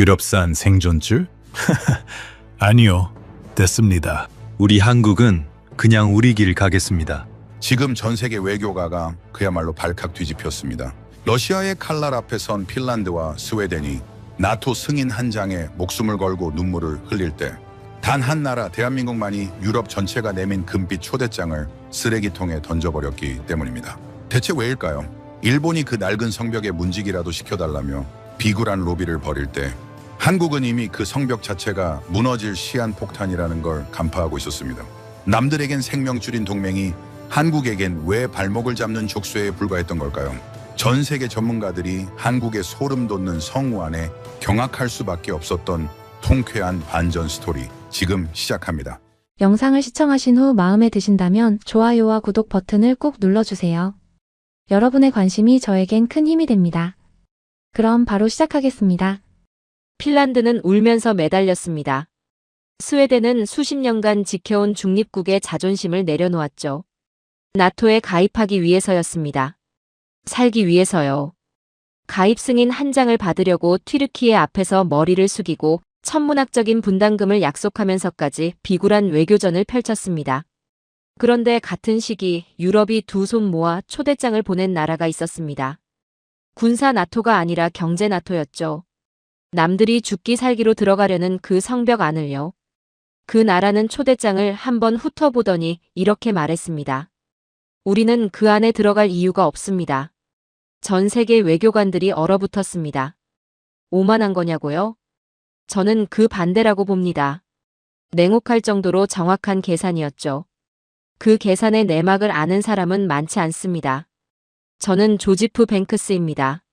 유럽산 생존줄? 아니요, 됐습니다. 우리 한국은 그냥 우리 길 가겠습니다. 지금 전 세계 외교가가 그야말로 발칵 뒤집혔습니다. 러시아의 칼날 앞에 선 핀란드와 스웨덴이 나토 승인 한 장에 목숨을 걸고 눈물을 흘릴 때 단 한 나라 대한민국만이 유럽 전체가 내민 금빛 초대장을 쓰레기통에 던져버렸기 때문입니다. 대체 왜일까요? 일본이 그 낡은 성벽에 문지기라도 시켜달라며 비굴한 로비를 벌일 때 한국은 이미 그 성벽 자체가 무너질 시한폭탄이라는 걸 간파하고 있었습니다. 남들에겐 생명줄인 동맹이 한국에겐 왜 발목을 잡는 족쇄에 불과했던 걸까요? 전 세계 전문가들이 한국의 소름 돋는 성우 안에 경악할 수밖에 없었던 통쾌한 반전 스토리 지금 시작합니다. 영상을 시청하신 후 마음에 드신다면 좋아요와 구독 버튼을 꼭 눌러주세요. 여러분의 관심이 저에겐 큰 힘이 됩니다. 그럼 바로 시작하겠습니다. 핀란드는 울면서 매달렸습니다. 스웨덴은 수십 년간 지켜온 중립국의 자존심을 내려놓았죠. 나토에 가입하기 위해서였습니다. 살기 위해서요. 가입 승인 한 장을 받으려고 튀르키예 앞에서 머리를 숙이고 천문학적인 분담금을 약속하면서까지 비굴한 외교전을 펼쳤습니다. 그런데 같은 시기 유럽이 두 손 모아 초대장을 보낸 나라가 있었습니다. 군사 나토가 아니라 경제 나토였죠. 남들이 죽기 살기로 들어가려는 그 성벽 안을요. 그 나라는 초대장을 한번 훑어보더니 이렇게 말했습니다. 우리는 그 안에 들어갈 이유가 없습니다. 전 세계 외교관들이 얼어붙었습니다. 오만한 거냐고요? 저는 그 반대라고 봅니다. 냉혹할 정도로 정확한 계산이었죠. 그 계산의 내막을 아는 사람은 많지 않습니다. 저는 조지프 뱅크스입니다.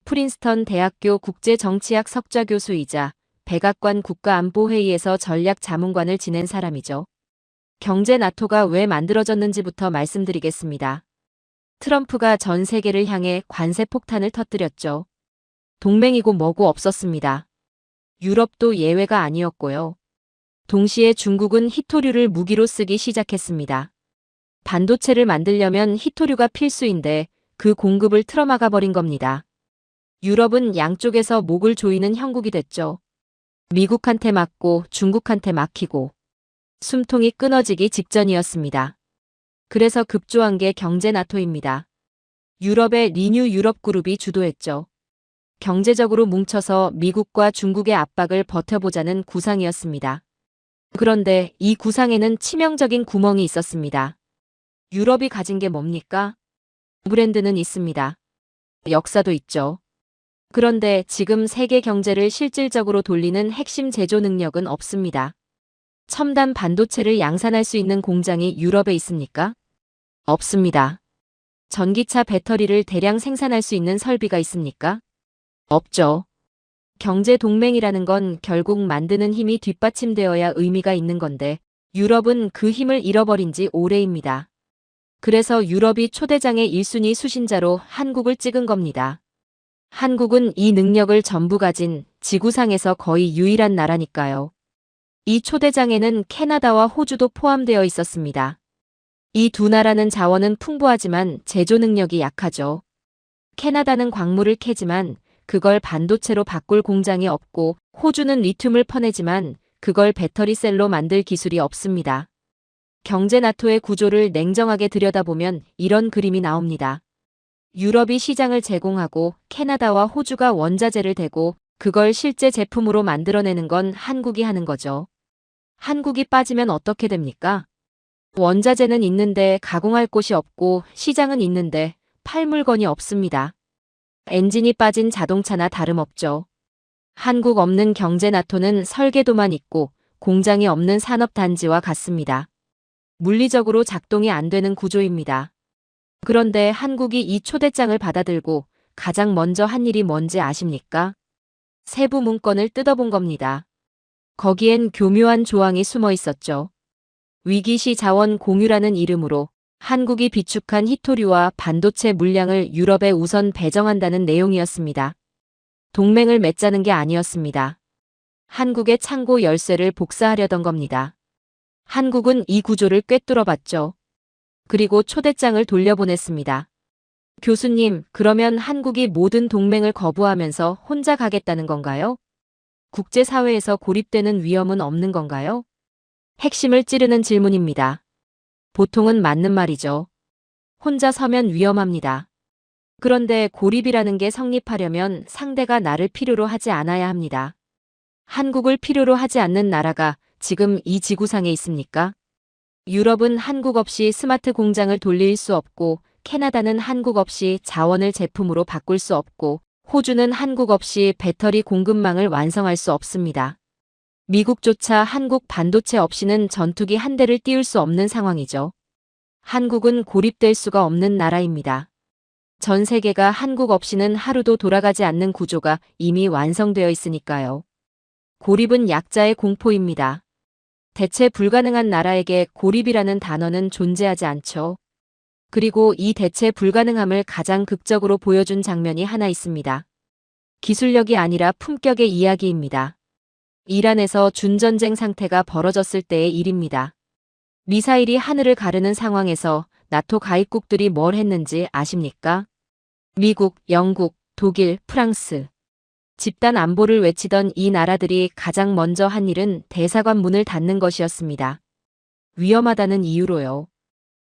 프린스턴 대학교 국제정치학 석좌 교수이자 백악관 국가안보회의에서 전략자문관을 지낸 사람이죠. 경제 나토가 왜 만들어졌는지부터 말씀드리겠습니다. 트럼프가 전 세계를 향해 관세 폭탄을 터뜨렸죠. 동맹이고 뭐고 없었습니다. 유럽도 예외가 아니었고요. 동시에 중국은 히토류를 무기로 쓰기 시작했습니다. 반도체를 만들려면 히토류가 필수인데 그 공급을 틀어막아 버린 겁니다. 유럽은 양쪽에서 목을 조이는 형국이 됐죠. 미국한테 맞고 중국한테 막히고 숨통이 끊어지기 직전이었습니다. 그래서 급조한 게 경제 나토입니다. 유럽의 리뉴 유럽 그룹이 주도했죠. 경제적으로 뭉쳐서 미국과 중국의 압박을 버텨보자는 구상이었습니다. 그런데 이 구상에는 치명적인 구멍이 있었습니다. 유럽이 가진 게 뭡니까? 브랜드는 있습니다. 역사도 있죠. 그런데 지금 세계 경제를 실질적으로 돌리는 핵심 제조 능력은 없습니다. 첨단 반도체를 양산할 수 있는 공장이 유럽에 있습니까? 없습니다. 전기차 배터리를 대량 생산할 수 있는 설비가 있습니까? 없죠. 경제 동맹이라는 건 결국 만드는 힘이 뒷받침되어야 의미가 있는 건데 유럽은 그 힘을 잃어버린 지 오래입니다. 그래서 유럽이 초대장의 1순위 수신자로 한국을 찍은 겁니다. 한국은 이 능력을 전부 가진 지구상에서 거의 유일한 나라니까요. 이 초대장에는 캐나다와 호주도 포함되어 있었습니다. 이 두 나라는 자원은 풍부하지만 제조 능력이 약하죠. 캐나다는 광물을 캐지만 그걸 반도체로 바꿀 공장이 없고 호주는 리튬을 퍼내지만 그걸 배터리 셀로 만들 기술이 없습니다. 경제 나토의 구조를 냉정하게 들여다보면 이런 그림이 나옵니다. 유럽이 시장을 제공하고 캐나다와 호주가 원자재를 대고 그걸 실제 제품으로 만들어내는 건 한국이 하는 거죠. 한국이 빠지면 어떻게 됩니까? 원자재는 있는데 가공할 곳이 없고 시장은 있는데 팔 물건이 없습니다. 엔진이 빠진 자동차나 다름없죠. 한국 없는 경제 나토는 설계도만 있고 공장이 없는 산업단지와 같습니다. 물리적으로 작동이 안 되는 구조입니다. 그런데 한국이 이 초대장을 받아들고 가장 먼저 한 일이 뭔지 아십니까? 세부 문건을 뜯어본 겁니다. 거기엔 교묘한 조항이 숨어 있었죠. 위기시 자원 공유라는 이름으로 한국이 비축한 히토류와 반도체 물량을 유럽에 우선 배정한다는 내용이었습니다. 동맹을 맺자는 게 아니었습니다. 한국의 창고 열쇠를 복사하려던 겁니다. 한국은 이 구조를 꿰뚫어봤죠. 그리고 초대장을 돌려보냈습니다. 교수님, 그러면 한국이 모든 동맹을 거부하면서 혼자 가겠다는 건가요? 국제사회에서 고립되는 위험은 없는 건가요? 핵심을 찌르는 질문입니다. 보통은 맞는 말이죠. 혼자 서면 위험합니다. 그런데 고립이라는 게 성립하려면 상대가 나를 필요로 하지 않아야 합니다. 한국을 필요로 하지 않는 나라가 지금 이 지구상에 있습니까? 유럽은 한국 없이 스마트 공장을 돌릴 수 없고, 캐나다는 한국 없이 자원을 제품으로 바꿀 수 없고, 호주는 한국 없이 배터리 공급망을 완성할 수 없습니다. 미국조차 한국 반도체 없이는 전투기 한 대를 띄울 수 없는 상황이죠. 한국은 고립될 수가 없는 나라입니다. 전 세계가 한국 없이는 하루도 돌아가지 않는 구조가 이미 완성되어 있으니까요. 고립은 약자의 공포입니다. 대체 불가능한 나라에게 고립이라는 단어는 존재하지 않죠. 그리고 이 대체 불가능함을 가장 극적으로 보여준 장면이 하나 있습니다. 기술력이 아니라 품격의 이야기입니다. 이란에서 준전쟁 상태가 벌어졌을 때의 일입니다. 미사일이 하늘을 가르는 상황에서 나토 가입국들이 뭘 했는지 아십니까? 미국, 영국, 독일, 프랑스. 집단 안보를 외치던 이 나라들이 가장 먼저 한 일은 대사관 문을 닫는 것이었습니다. 위험하다는 이유로요.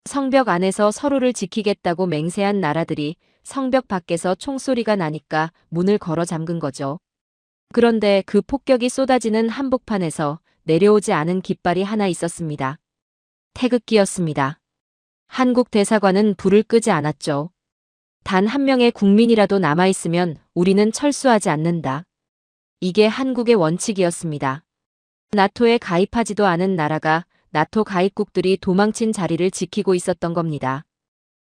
성벽 안에서 서로를 지키겠다고 맹세한 나라들이 성벽 밖에서 총소리가 나니까 문을 걸어 잠근 거죠. 그런데 그 폭격이 쏟아지는 한복판에서 내려오지 않은 깃발이 하나 있었습니다. 태극기였습니다. 한국 대사관은 불을 끄지 않았죠. 단 한 명의 국민이라도 남아있으면 우리는 철수하지 않는다. 이게 한국의 원칙이었습니다. 나토에 가입하지도 않은 나라가 나토 가입국들이 도망친 자리를 지키고 있었던 겁니다.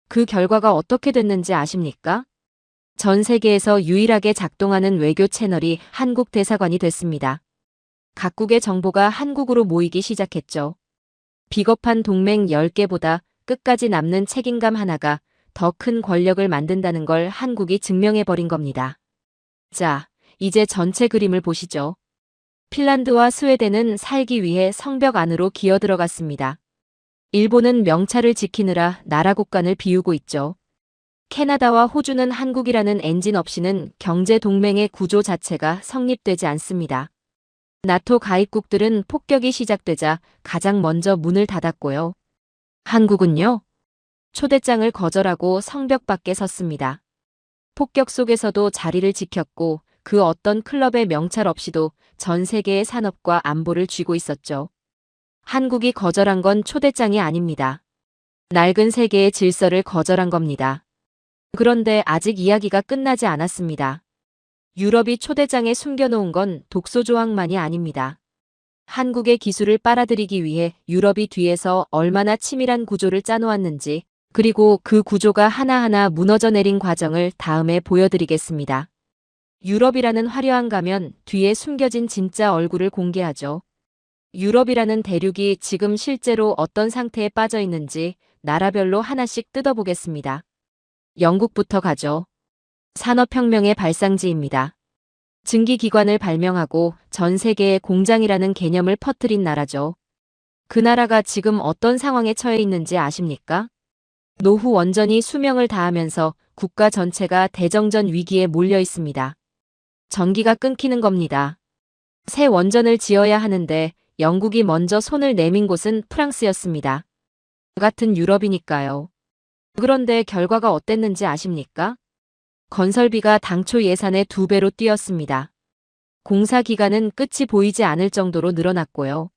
그 결과가 어떻게 됐는지 아십니까? 전 세계에서 유일하게 작동하는 외교 채널이 한국 대사관이 됐습니다. 각국의 정보가 한국으로 모이기 시작했죠. 비겁한 동맹 10개보다 끝까지 남는 책임감 하나가 더 큰 권력을 만든다는 걸 한국이 증명해버린 겁니다. 자, 이제 전체 그림을 보시죠. 핀란드와 스웨덴은 살기 위해 성벽 안으로 기어들어갔습니다. 일본은 명찰을 지키느라 나라 국간을 비우고 있죠. 캐나다와 호주는 한국이라는 엔진 없이는 경제 동맹의 구조 자체가 성립되지 않습니다. 나토 가입국들은 폭격이 시작되자 가장 먼저 문을 닫았고요. 한국은요? 초대장을 거절하고 성벽 밖에 섰습니다. 폭격 속에서도 자리를 지켰고 그 어떤 클럽의 명찰 없이도 전 세계의 산업과 안보를 쥐고 있었죠. 한국이 거절한 건 초대장이 아닙니다. 낡은 세계의 질서를 거절한 겁니다. 그런데 아직 이야기가 끝나지 않았습니다. 유럽이 초대장에 숨겨놓은 건 독소 조항만이 아닙니다. 한국의 기술을 빨아들이기 위해 유럽이 뒤에서 얼마나 치밀한 구조를 짜놓았는지, 그리고 그 구조가 하나하나 무너져 내린 과정을 다음에 보여드리겠습니다. 유럽이라는 화려한 가면 뒤에 숨겨진 진짜 얼굴을 공개하죠. 유럽이라는 대륙이 지금 실제로 어떤 상태에 빠져 있는지 나라별로 하나씩 뜯어보겠습니다. 영국부터 가죠. 산업혁명의 발상지입니다. 증기기관을 발명하고 전 세계에 공장이라는 개념을 퍼뜨린 나라죠. 그 나라가 지금 어떤 상황에 처해 있는지 아십니까? 노후 원전이 수명을 다하면서 국가 전체가 대정전 위기에 몰려 있습니다. 전기가 끊기는 겁니다. 새 원전을 지어야 하는데 영국이 먼저 손을 내민 곳은 프랑스였습니다. 같은 유럽이니까요. 그런데 결과가 어땠는지 아십니까? 건설비가 당초 예산의 2배로 뛰었습니다. 공사 기간은 끝이 보이지 않을 정도로 늘어났고요.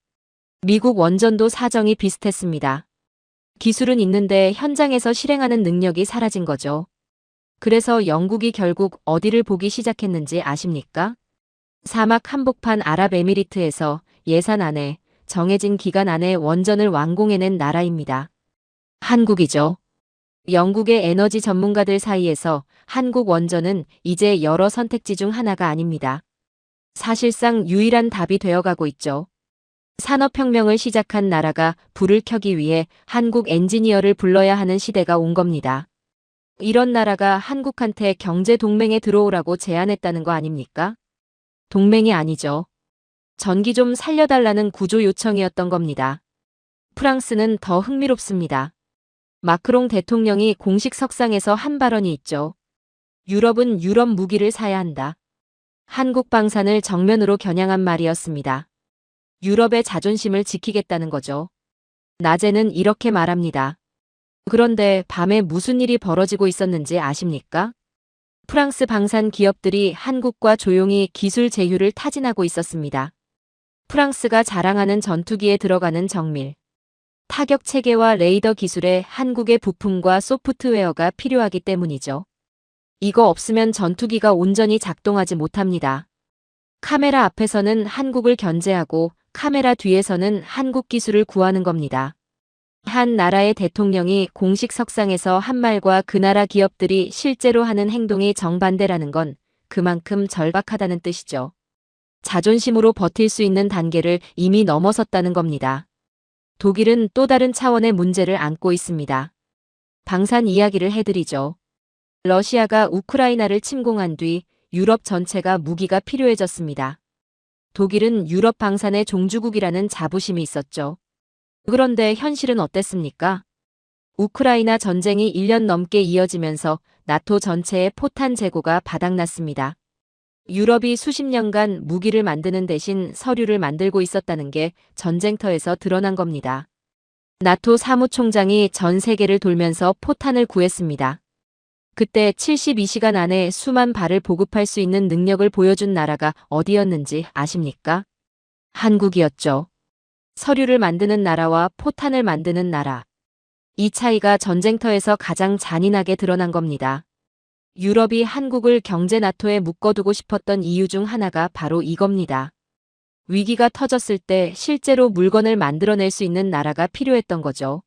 미국 원전도 사정이 비슷했습니다. 기술은 있는데 현장에서 실행하는 능력이 사라진 거죠. 그래서 영국이 결국 어디를 보기 시작했는지 아십니까? 사막 한복판 아랍에미리트에서 예산 안에 정해진 기간 안에 원전을 완공해낸 나라입니다. 한국이죠. 영국의 에너지 전문가들 사이에서 한국 원전은 이제 여러 선택지 중 하나가 아닙니다. 사실상 유일한 답이 되어가고 있죠. 산업혁명을 시작한 나라가 불을 켜기 위해 한국 엔지니어를 불러야 하는 시대가 온 겁니다. 이런 나라가 한국한테 경제 동맹에 들어오라고 제안했다는 거 아닙니까? 동맹이 아니죠. 전기 좀 살려달라는 구조 요청이었던 겁니다. 프랑스는 더 흥미롭습니다. 마크롱 대통령이 공식 석상에서 한 발언이 있죠. 유럽은 유럽 무기를 사야 한다. 한국 방산을 정면으로 겨냥한 말이었습니다. 유럽의 자존심을 지키겠다는 거죠. 낮에는 이렇게 말합니다. 그런데 밤에 무슨 일이 벌어지고 있었는지 아십니까? 프랑스 방산 기업들이 한국과 조용히 기술 제휴를 타진하고 있었습니다. 프랑스가 자랑하는 전투기에 들어가는 정밀 타격 체계와 레이더 기술에 한국의 부품과 소프트웨어가 필요하기 때문이죠. 이거 없으면 전투기가 온전히 작동하지 못합니다. 카메라 앞에서는 한국을 견제하고 카메라 뒤에서는 한국 기술을 구하는 겁니다. 한 나라의 대통령이 공식 석상에서 한 말과 그 나라 기업들이 실제로 하는 행동이 정반대라는 건 그만큼 절박하다는 뜻이죠. 자존심으로 버틸 수 있는 단계를 이미 넘어섰다는 겁니다. 독일은 또 다른 차원의 문제를 안고 있습니다. 방산 이야기를 해드리죠. 러시아가 우크라이나를 침공한 뒤 유럽 전체가 무기가 필요해졌습니다. 독일은 유럽 방산의 종주국이라는 자부심이 있었죠. 그런데 현실은 어땠습니까? 우크라이나 전쟁이 1년 넘게 이어지면서 나토 전체의 포탄 재고가 바닥났습니다. 유럽이 수십 년간 무기를 만드는 대신 서류를 만들고 있었다는 게 전쟁터에서 드러난 겁니다. 나토 사무총장이 전 세계를 돌면서 포탄을 구했습니다. 그때 72시간 안에 수만 발을 보급할 수 있는 능력을 보여준 나라가 어디였는지 아십니까? 한국이었죠. 서류를 만드는 나라와 포탄을 만드는 나라. 이 차이가 전쟁터에서 가장 잔인하게 드러난 겁니다. 유럽이 한국을 경제 나토에 묶어두고 싶었던 이유 중 하나가 바로 이겁니다. 위기가 터졌을 때 실제로 물건을 만들어낼 수 있는 나라가 필요했던 거죠.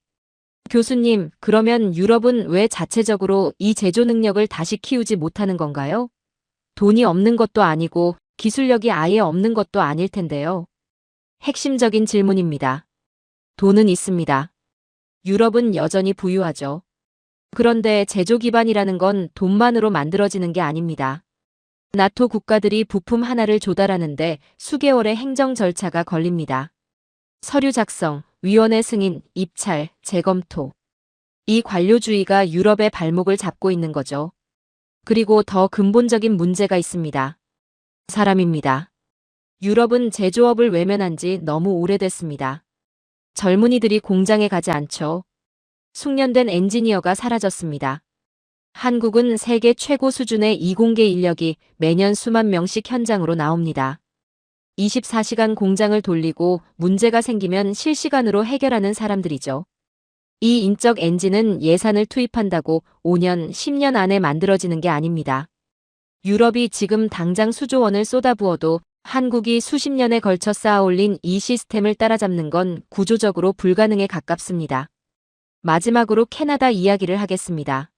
교수님, 그러면 유럽은 왜 자체적으로 이 제조 능력을 다시 키우지 못하는 건가요? 돈이 없는 것도 아니고 기술력이 아예 없는 것도 아닐 텐데요. 핵심적인 질문입니다. 돈은 있습니다. 유럽은 여전히 부유하죠. 그런데 제조 기반이라는 건 돈만으로 만들어지는 게 아닙니다. 나토 국가들이 부품 하나를 조달하는데 수개월의 행정 절차가 걸립니다. 서류 작성, 위원회 승인, 입찰, 재검토. 이 관료주의가 유럽의 발목을 잡고 있는 거죠. 그리고 더 근본적인 문제가 있습니다. 사람입니다. 유럽은 제조업을 외면한 지 너무 오래됐습니다. 젊은이들이 공장에 가지 않죠. 숙련된 엔지니어가 사라졌습니다. 한국은 세계 최고 수준의 이공계 인력이 매년 수만 명씩 현장으로 나옵니다. 24시간 공장을 돌리고 문제가 생기면 실시간으로 해결하는 사람들이죠. 이 인적 엔진은 예산을 투입한다고 5년, 10년 안에 만들어지는 게 아닙니다. 유럽이 지금 당장 수조 원을 쏟아부어도 한국이 수십 년에 걸쳐 쌓아올린 이 시스템을 따라잡는 건 구조적으로 불가능에 가깝습니다. 마지막으로 캐나다 이야기를 하겠습니다.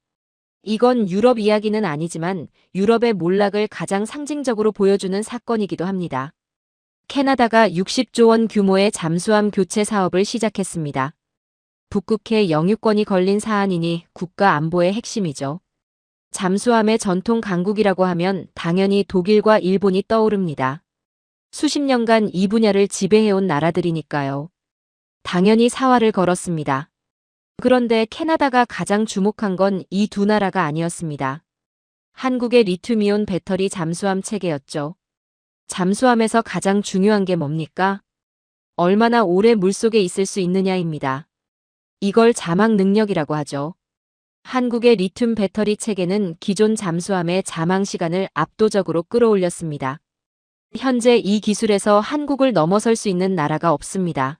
이건 유럽 이야기는 아니지만 유럽의 몰락을 가장 상징적으로 보여주는 사건이기도 합니다. 캐나다가 60조 원 규모의 잠수함 교체 사업을 시작했습니다. 북극해 영유권이 걸린 사안이니 국가 안보의 핵심이죠. 잠수함의 전통 강국이라고 하면 당연히 독일과 일본이 떠오릅니다. 수십 년간 이 분야를 지배해온 나라들이니까요. 당연히 사활을 걸었습니다. 그런데 캐나다가 가장 주목한 건 이 두 나라가 아니었습니다. 한국의 리튬이온 배터리 잠수함 체계였죠. 잠수함에서 가장 중요한 게 뭡니까? 얼마나 오래 물속에 있을 수 있느냐입니다. 이걸 자막 능력이라고 하죠. 한국의 리튬 배터리 체계는 기존 잠수함의 자망 시간을 압도적으로 끌어올렸습니다. 현재 이 기술에서 한국을 넘어설 수 있는 나라가 없습니다.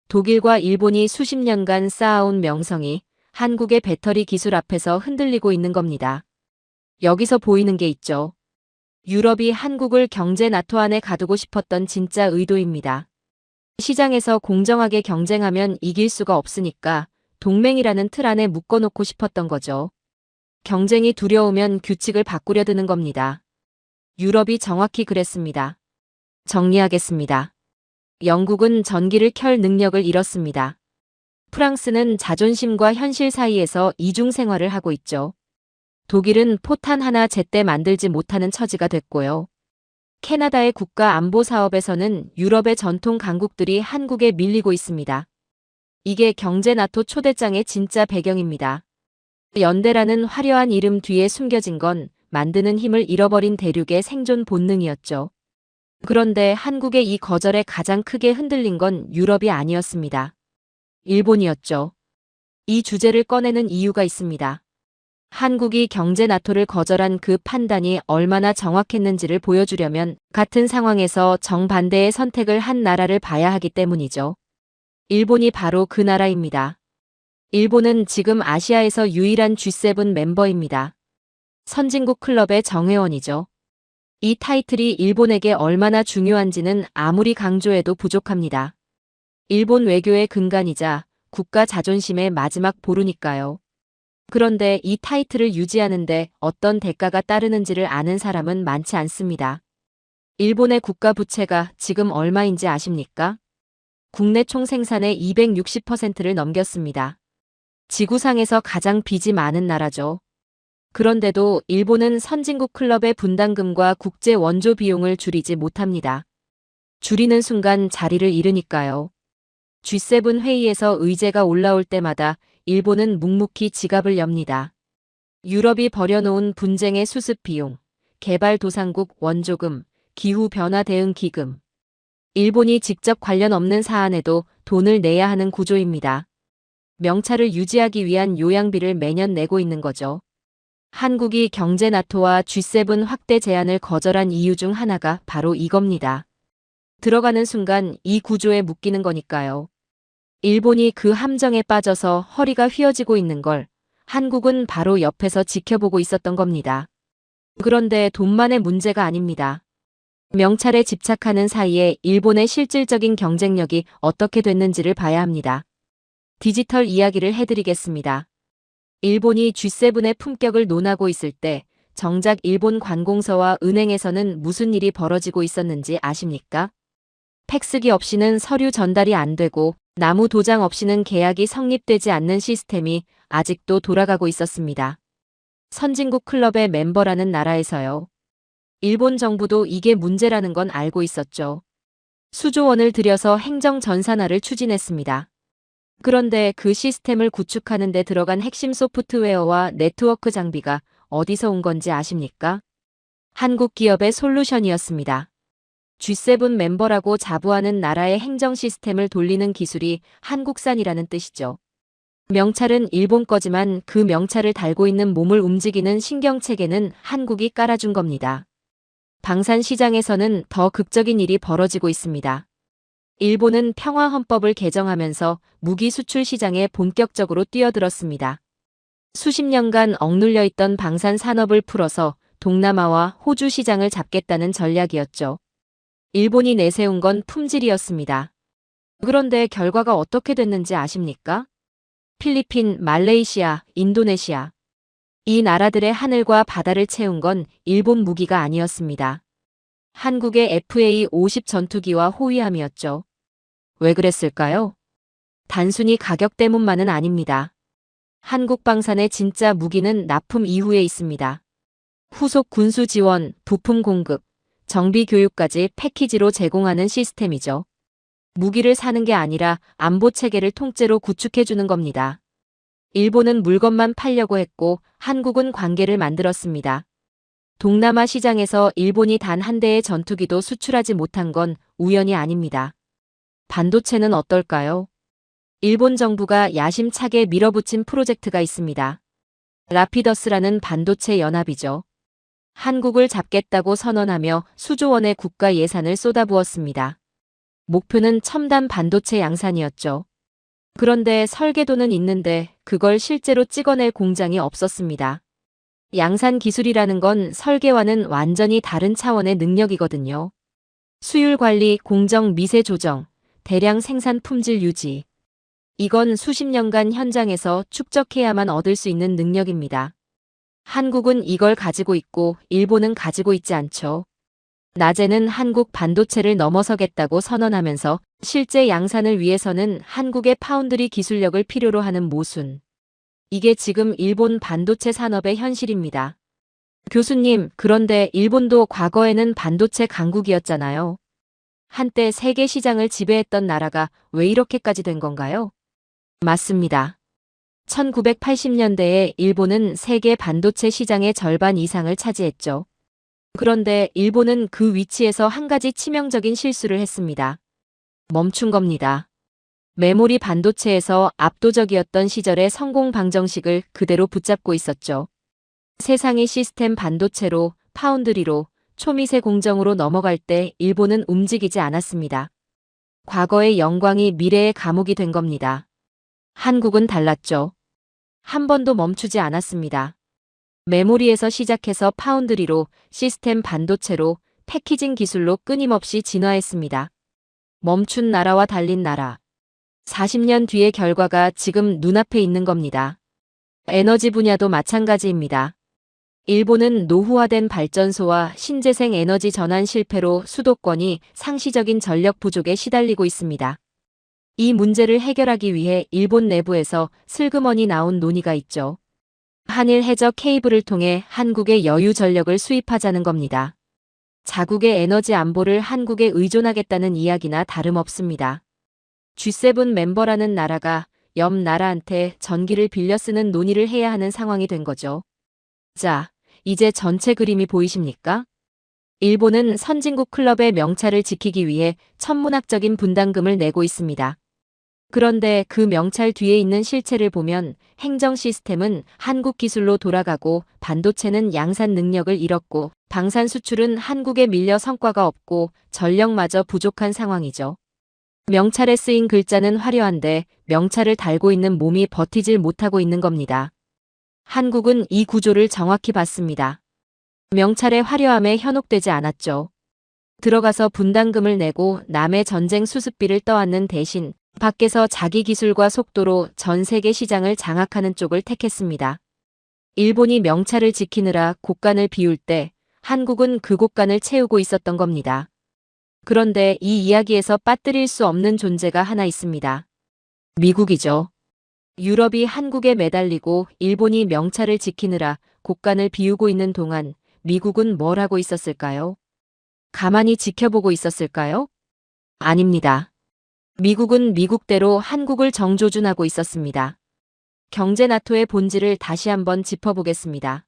독일과 일본이 수십 년간 쌓아온 명성이 한국의 배터리 기술 앞에서 흔들리고 있는 겁니다. 여기서 보이는 게 있죠. 유럽이 한국을 경제 나토 안에 가두고 싶었던 진짜 의도입니다. 시장에서 공정하게 경쟁하면 이길 수가 없으니까 동맹이라는 틀 안에 묶어놓고 싶었던 거죠. 경쟁이 두려우면 규칙을 바꾸려 드는 겁니다. 유럽이 정확히 그랬습니다. 정리하겠습니다. 영국은 전기를 켤 능력을 잃었습니다. 프랑스는 자존심과 현실 사이에서 이중 생활을 하고 있죠. 독일은 포탄 하나 제때 만들지 못하는 처지가 됐고요. 캐나다의 국가 안보 사업에서는 유럽의 전통 강국들이 한국에 밀리고 있습니다. 이게 경제 나토 초대장의 진짜 배경입니다. 연대라는 화려한 이름 뒤에 숨겨진 건 만드는 힘을 잃어버린 대륙의 생존 본능이었죠. 그런데 한국의 이 거절에 가장 크게 흔들린 건 유럽이 아니었습니다. 일본이었죠. 이 주제를 꺼내는 이유가 있습니다. 한국이 경제 나토를 거절한 그 판단이 얼마나 정확했는지를 보여주려면 같은 상황에서 정반대의 선택을 한 나라를 봐야 하기 때문이죠. 일본이 바로 그 나라입니다. 일본은 지금 아시아에서 유일한 G7 멤버입니다. 선진국 클럽의 정회원이죠. 이 타이틀이 일본에게 얼마나 중요한지는 아무리 강조해도 부족합니다. 일본 외교의 근간이자 국가 자존심의 마지막 보루니까요. 그런데 이 타이틀을 유지하는데 어떤 대가가 따르는지를 아는 사람은 많지 않습니다. 일본의 국가 부채가 지금 얼마인지 아십니까? 국내 총생산의 260%를 넘겼습니다. 지구상에서 가장 빚이 많은 나라죠. 그런데도 일본은 선진국 클럽의 분담금과 국제 원조 비용을 줄이지 못합니다. 줄이는 순간 자리를 잃으니까요. G7 회의에서 의제가 올라올 때마다 일본은 묵묵히 지갑을 엽니다. 유럽이 버려놓은 분쟁의 수습 비용, 개발도상국 원조금, 기후변화 대응 기금. 일본이 직접 관련 없는 사안에도 돈을 내야 하는 구조입니다. 명찰을 유지하기 위한 요양비를 매년 내고 있는 거죠. 한국이 경제 나토와 G7 확대 제안을 거절한 이유 중 하나가 바로 이겁니다. 들어가는 순간 이 구조에 묶이는 거니까요. 일본이 그 함정에 빠져서 허리가 휘어지고 있는 걸 한국은 바로 옆에서 지켜보고 있었던 겁니다. 그런데 돈만의 문제가 아닙니다. 명찰에 집착하는 사이에 일본의 실질적인 경쟁력이 어떻게 됐는지를 봐야 합니다. 디지털 이야기를 해드리겠습니다. 일본이 G7의 품격을 논하고 있을 때 정작 일본 관공서와 은행에서는 무슨 일이 벌어지고 있었는지 아십니까? 팩스기 없이는 서류 전달이 안 되고 나무 도장 없이는 계약이 성립되지 않는 시스템이 아직도 돌아가고 있었습니다. 선진국 클럽의 멤버라는 나라에서요. 일본 정부도 이게 문제라는 건 알고 있었죠. 수조 원을 들여서 행정 전산화를 추진했습니다. 그런데 그 시스템을 구축하는 데 들어간 핵심 소프트웨어와 네트워크 장비가 어디서 온 건지 아십니까? 한국 기업의 솔루션이었습니다. G7 멤버라고 자부하는 나라의 행정 시스템을 돌리는 기술이 한국산이라는 뜻이죠. 명찰은 일본 거지만 그 명찰을 달고 있는 몸을 움직이는 신경체계는 한국이 깔아준 겁니다. 방산 시장에서는 더 극적인 일이 벌어지고 있습니다. 일본은 평화헌법을 개정하면서 무기 수출 시장에 본격적으로 뛰어들었습니다. 수십 년간 억눌려 있던 방산 산업을 풀어서 동남아와 호주 시장을 잡겠다는 전략이었죠. 일본이 내세운 건 품질이었습니다. 그런데 결과가 어떻게 됐는지 아십니까? 필리핀, 말레이시아, 인도네시아. 이 나라들의 하늘과 바다를 채운 건 일본 무기가 아니었습니다. 한국의 FA-50 전투기와 호위함이었죠. 왜 그랬을까요? 단순히 가격 때문만은 아닙니다. 한국 방산의 진짜 무기는 납품 이후에 있습니다. 후속 군수 지원, 부품 공급, 정비 교육까지 패키지로 제공하는 시스템이죠. 무기를 사는 게 아니라 안보 체계를 통째로 구축해주는 겁니다. 일본은 물건만 팔려고 했고 한국은 관계를 만들었습니다. 동남아 시장에서 일본이 단 한 대의 전투기도 수출하지 못한 건 우연이 아닙니다. 반도체는 어떨까요? 일본 정부가 야심차게 밀어붙인 프로젝트가 있습니다. 라피더스라는 반도체 연합이죠. 한국을 잡겠다고 선언하며 수조 원의 국가 예산을 쏟아부었습니다. 목표는 첨단 반도체 양산이었죠. 그런데 설계도는 있는데 그걸 실제로 찍어낼 공장이 없었습니다. 양산 기술이라는 건 설계와는 완전히 다른 차원의 능력이거든요. 수율 관리, 공정 미세 조정, 대량 생산 품질 유지. 이건 수십 년간 현장에서 축적해야만 얻을 수 있는 능력입니다. 한국은 이걸 가지고 있고 일본은 가지고 있지 않죠. 낮에는 한국 반도체를 넘어서겠다고 선언하면서 실제 양산을 위해서는 한국의 파운드리 기술력을 필요로 하는 모순. 이게 지금 일본 반도체 산업의 현실입니다. 교수님, 그런데 일본도 과거에는 반도체 강국이었잖아요. 한때 세계 시장을 지배했던 나라가 왜 이렇게까지 된 건가요? 맞습니다. 1980년대에 일본은 세계 반도체 시장의 절반 이상을 차지했죠. 그런데 일본은 그 위치에서 한 가지 치명적인 실수를 했습니다. 멈춘 겁니다. 메모리 반도체에서 압도적이었던 시절의 성공 방정식을 그대로 붙잡고 있었죠. 세상이 시스템 반도체로, 파운드리로, 초미세 공정으로 넘어갈 때 일본은 움직이지 않았습니다. 과거의 영광이 미래의 감옥이 된 겁니다. 한국은 달랐죠. 한 번도 멈추지 않았습니다. 메모리에서 시작해서 파운드리로, 시스템 반도체로, 패키징 기술로 끊임없이 진화했습니다. 멈춘 나라와 달린 나라. 40년 뒤의 결과가 지금 눈앞에 있는 겁니다. 에너지 분야도 마찬가지입니다. 일본은 노후화된 발전소와 신재생 에너지 전환 실패로 수도권이 상시적인 전력 부족에 시달리고 있습니다. 이 문제를 해결하기 위해 일본 내부에서 슬그머니 나온 논의가 있죠. 한일 해저 케이블을 통해 한국의 여유 전력을 수입하자는 겁니다. 자국의 에너지 안보를 한국에 의존하겠다는 이야기나 다름없습니다. G7 멤버라는 나라가 옆 나라한테 전기를 빌려 쓰는 논의를 해야 하는 상황이 된 거죠. 자, 이제 전체 그림이 보이십니까? 일본은 선진국 클럽의 명찰을 지키기 위해 천문학적인 분담금을 내고 있습니다. 그런데 그 명찰 뒤에 있는 실체를 보면 행정 시스템은 한국 기술로 돌아가고 반도체는 양산 능력을 잃었고 방산 수출은 한국에 밀려 성과가 없고 전력마저 부족한 상황이죠. 명찰에 쓰인 글자는 화려한데 명찰을 달고 있는 몸이 버티질 못하고 있는 겁니다. 한국은 이 구조를 정확히 봤습니다. 명찰의 화려함에 현혹되지 않았죠. 들어가서 분담금을 내고 남의 전쟁 수습비를 떠안는 대신 밖에서 자기 기술과 속도로 전 세계 시장을 장악하는 쪽을 택했습니다. 일본이 명찰을 지키느라 곳간을 비울 때 한국은 그 곳간을 채우고 있었던 겁니다. 그런데 이 이야기에서 빠뜨릴 수 없는 존재가 하나 있습니다. 미국이죠. 유럽이 한국에 매달리고 일본이 명찰을 지키느라 곳간을 비우고 있는 동안 미국은 뭘 하고 있었을까요? 가만히 지켜보고 있었을까요? 아닙니다. 미국은 미국대로 한국을 정조준하고 있었습니다. 경제 나토의 본질을 다시 한번 짚어보겠습니다.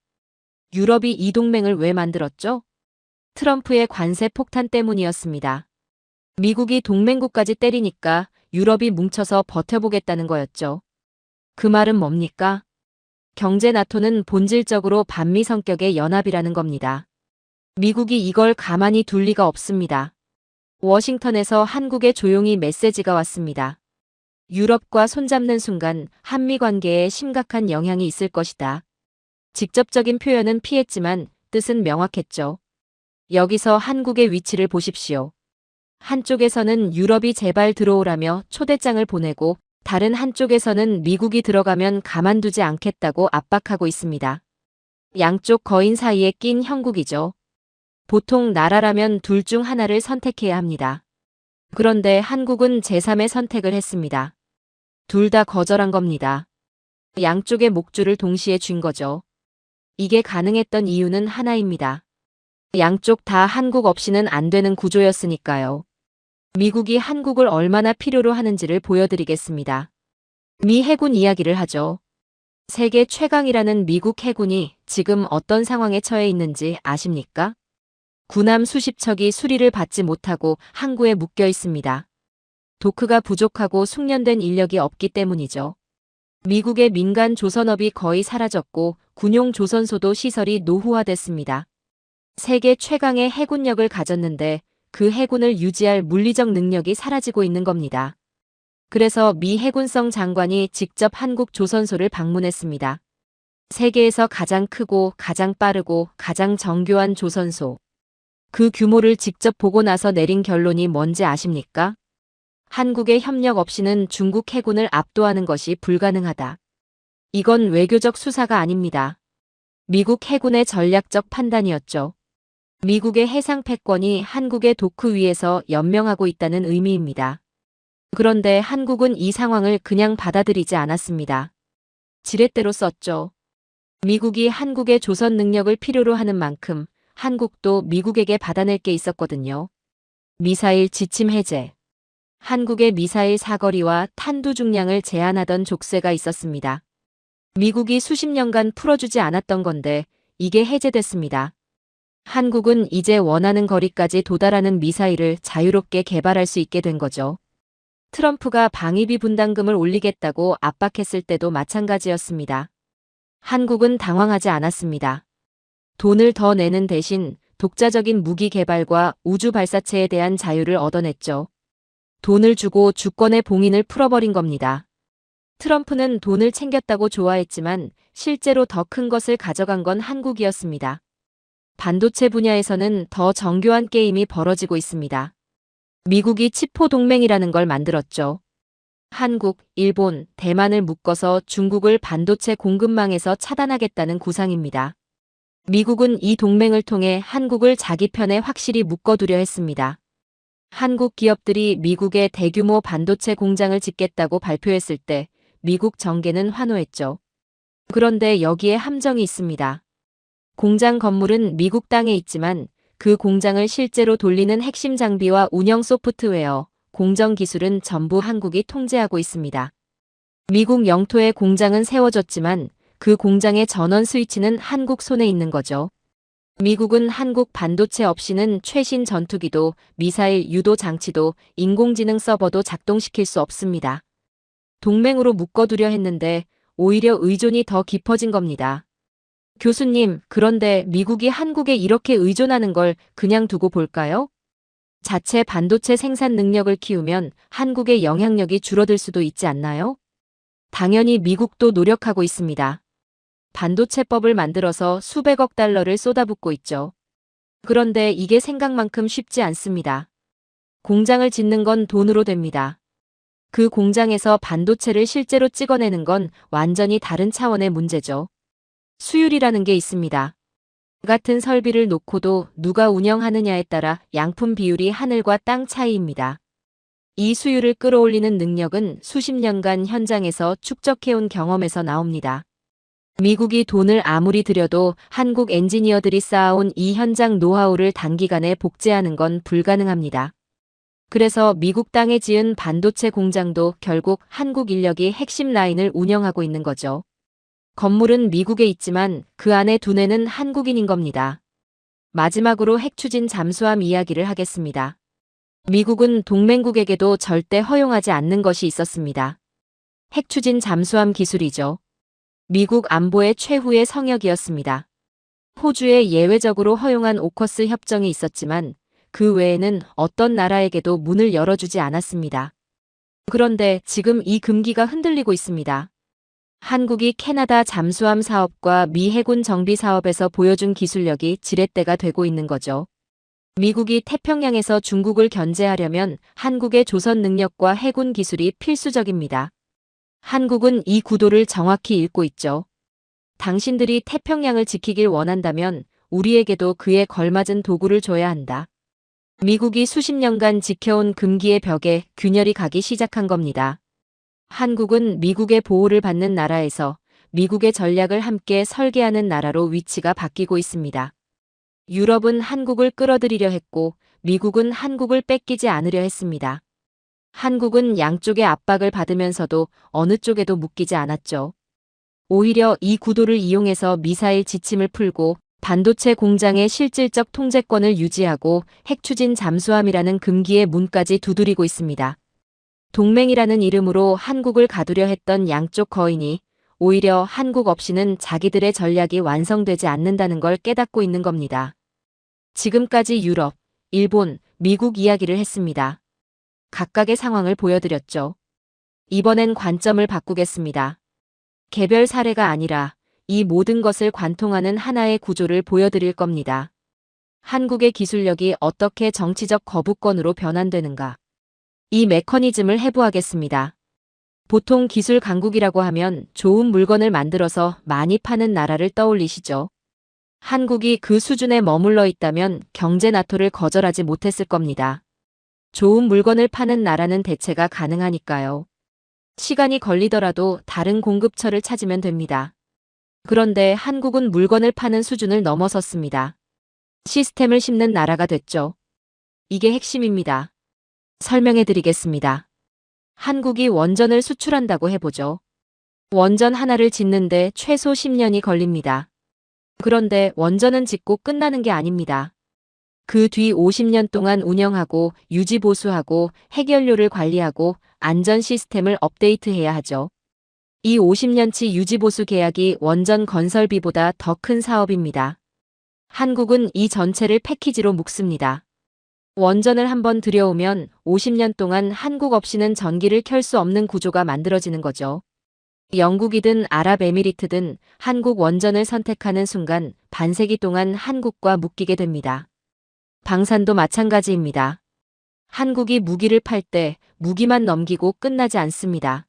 유럽이 이 동맹을 왜 만들었죠? 트럼프의 관세 폭탄 때문이었습니다. 미국이 동맹국까지 때리니까 유럽이 뭉쳐서 버텨보겠다는 거였죠. 그 말은 뭡니까? 경제 나토는 본질적으로 반미 성격의 연합이라는 겁니다. 미국이 이걸 가만히 둘 리가 없습니다. 워싱턴에서 한국에 조용히 메시지가 왔습니다. 유럽과 손잡는 순간 한미 관계에 심각한 영향이 있을 것이다. 직접적인 표현은 피했지만 뜻은 명확했죠. 여기서 한국의 위치를 보십시오. 한쪽에서는 유럽이 제발 들어오라며 초대장을 보내고 다른 한쪽에서는 미국이 들어가면 가만두지 않겠다고 압박하고 있습니다. 양쪽 거인 사이에 낀 형국이죠. 보통 나라라면 둘 중 하나를 선택해야 합니다. 그런데 한국은 제3의 선택을 했습니다. 둘 다 거절한 겁니다. 양쪽의 목줄을 동시에 쥔 거죠. 이게 가능했던 이유는 하나입니다. 양쪽 다 한국 없이는 안 되는 구조였으니까요. 미국이 한국을 얼마나 필요로 하는지를 보여드리겠습니다. 미 해군 이야기를 하죠. 세계 최강이라는 미국 해군이 지금 어떤 상황에 처해 있는지 아십니까? 군함 수십 척이 수리를 받지 못하고 항구에 묶여 있습니다. 도크가 부족하고 숙련된 인력이 없기 때문이죠. 미국의 민간 조선업이 거의 사라졌고 군용 조선소도 시설이 노후화됐습니다. 세계 최강의 해군력을 가졌는데 그 해군을 유지할 물리적 능력이 사라지고 있는 겁니다. 그래서 미 해군성 장관이 직접 한국 조선소를 방문했습니다. 세계에서 가장 크고 가장 빠르고 가장 정교한 조선소. 그 규모를 직접 보고 나서 내린 결론이 뭔지 아십니까? 한국의 협력 없이는 중국 해군을 압도하는 것이 불가능하다. 이건 외교적 수사가 아닙니다. 미국 해군의 전략적 판단이었죠. 미국의 해상 패권이 한국의 도크 위에서 연명하고 있다는 의미입니다. 그런데 한국은 이 상황을 그냥 받아들이지 않았습니다. 지렛대로 썼죠. 미국이 한국의 조선 능력을 필요로 하는 만큼 한국도 미국에게 받아낼 게 있었거든요. 미사일 지침 해제. 한국의 미사일 사거리와 탄두 중량을 제한하던 족쇄가 있었습니다. 미국이 수십 년간 풀어주지 않았던 건데 이게 해제됐습니다. 한국은 이제 원하는 거리까지 도달하는 미사일을 자유롭게 개발할 수 있게 된 거죠. 트럼프가 방위비 분담금을 올리겠다고 압박했을 때도 마찬가지였습니다. 한국은 당황하지 않았습니다. 돈을 더 내는 대신 독자적인 무기 개발과 우주 발사체에 대한 자유를 얻어냈죠. 돈을 주고 주권의 봉인을 풀어버린 겁니다. 트럼프는 돈을 챙겼다고 좋아했지만 실제로 더 큰 것을 가져간 건 한국이었습니다. 반도체 분야에서는 더 정교한 게임이 벌어지고 있습니다. 미국이 치포 동맹이라는 걸 만들었죠. 한국, 일본, 대만을 묶어서 중국을 반도체 공급망에서 차단하겠다는 구상입니다. 미국은 이 동맹을 통해 한국을 자기 편에 확실히 묶어두려 했습니다. 한국 기업들이 미국에 대규모 반도체 공장을 짓겠다고 발표했을 때 미국 정계는 환호했죠. 그런데 여기에 함정이 있습니다. 공장 건물은 미국 땅에 있지만 그 공장을 실제로 돌리는 핵심 장비와 운영 소프트웨어, 공정 기술은 전부 한국이 통제하고 있습니다. 미국 영토에 공장은 세워졌지만 그 공장의 전원 스위치는 한국 손에 있는 거죠. 미국은 한국 반도체 없이는 최신 전투기도, 미사일 유도 장치도, 인공지능 서버도 작동시킬 수 없습니다. 동맹으로 묶어두려 했는데 오히려 의존이 더 깊어진 겁니다. 교수님, 그런데 미국이 한국에 이렇게 의존하는 걸 그냥 두고 볼까요? 자체 반도체 생산 능력을 키우면 한국의 영향력이 줄어들 수도 있지 않나요? 당연히 미국도 노력하고 있습니다. 반도체법을 만들어서 수백억 달러를 쏟아붓고 있죠. 그런데 이게 생각만큼 쉽지 않습니다. 공장을 짓는 건 돈으로 됩니다. 그 공장에서 반도체를 실제로 찍어내는 건 완전히 다른 차원의 문제죠. 수율이라는 게 있습니다. 같은 설비를 놓고도 누가 운영하느냐에 따라 양품 비율이 하늘과 땅 차이입니다. 이 수율을 끌어올리는 능력은 수십 년간 현장에서 축적해온 경험에서 나옵니다. 미국이 돈을 아무리 들여도 한국 엔지니어들이 쌓아온 이 현장 노하우를 단기간에 복제하는 건 불가능합니다. 그래서 미국 땅에 지은 반도체 공장도 결국 한국 인력이 핵심 라인을 운영하고 있는 거죠. 건물은 미국에 있지만 그 안에 두뇌는 한국인인 겁니다. 마지막으로 핵추진 잠수함 이야기를 하겠습니다. 미국은 동맹국에게도 절대 허용하지 않는 것이 있었습니다. 핵추진 잠수함 기술이죠. 미국 안보의 최후의 성역이었습니다. 호주에 예외적으로 허용한 오커스 협정이 있었지만 그 외에는 어떤 나라에게도 문을 열어주지 않았습니다. 그런데 지금 이 금기가 흔들리고 있습니다. 한국이 캐나다 잠수함 사업과 미 해군 정비 사업에서 보여준 기술력이 지렛대가 되고 있는 거죠. 미국이 태평양에서 중국을 견제하려면 한국의 조선 능력과 해군 기술이 필수적입니다. 한국은 이 구도를 정확히 읽고 있죠. 당신들이 태평양을 지키길 원한다면 우리에게도 그에 걸맞은 도구를 줘야 한다. 미국이 수십 년간 지켜온 금기의 벽에 균열이 가기 시작한 겁니다. 한국은 미국의 보호를 받는 나라에서 미국의 전략을 함께 설계하는 나라로 위치가 바뀌고 있습니다. 유럽은 한국을 끌어들이려 했고 미국은 한국을 뺏기지 않으려 했습니다. 한국은 양쪽의 압박을 받으면서도 어느 쪽에도 묶이지 않았죠. 오히려 이 구도를 이용해서 미사일 지침을 풀고 반도체 공장의 실질적 통제권을 유지하고 핵추진 잠수함이라는 금기의 문까지 두드리고 있습니다. 동맹이라는 이름으로 한국을 가두려 했던 양쪽 거인이 오히려 한국 없이는 자기들의 전략이 완성되지 않는다는 걸 깨닫고 있는 겁니다. 지금까지 유럽, 일본, 미국 이야기를 했습니다. 각각의 상황을 보여드렸죠. 이번엔 관점을 바꾸겠습니다. 개별 사례가 아니라 이 모든 것을 관통하는 하나의 구조를 보여드릴 겁니다. 한국의 기술력이 어떻게 정치적 거부권으로 변환되는가. 이 메커니즘을 해부하겠습니다. 보통 기술 강국이라고 하면 좋은 물건을 만들어서 많이 파는 나라를 떠올리시죠. 한국이 그 수준에 머물러 있다면 경제 나토를 거절하지 못했을 겁니다. 좋은 물건을 파는 나라는 대체가 가능하니까요. 시간이 걸리더라도 다른 공급처를 찾으면 됩니다. 그런데 한국은 물건을 파는 수준을 넘어섰습니다. 시스템을 심는 나라가 됐죠. 이게 핵심입니다. 설명해 드리겠습니다. 한국이 원전을 수출한다고 해보죠. 원전 하나를 짓는데 최소 10년이 걸립니다. 그런데 원전은 짓고 끝나는 게 아닙니다. 그 뒤 50년 동안 운영하고 유지 보수하고 핵연료를 관리하고 안전 시스템을 업데이트해야 하죠. 이 50년치 유지 보수 계약이 원전 건설비보다 더 큰 사업입니다. 한국은 이 전체를 패키지로 묶습니다. 원전을 한번 들여오면 50년 동안 한국 없이는 전기를 켤 수 없는 구조가 만들어지는 거죠. 영국이든 아랍에미리트든 한국 원전을 선택하는 순간 반세기 동안 한국과 묶이게 됩니다. 방산도 마찬가지입니다. 한국이 무기를 팔 때 무기만 넘기고 끝나지 않습니다.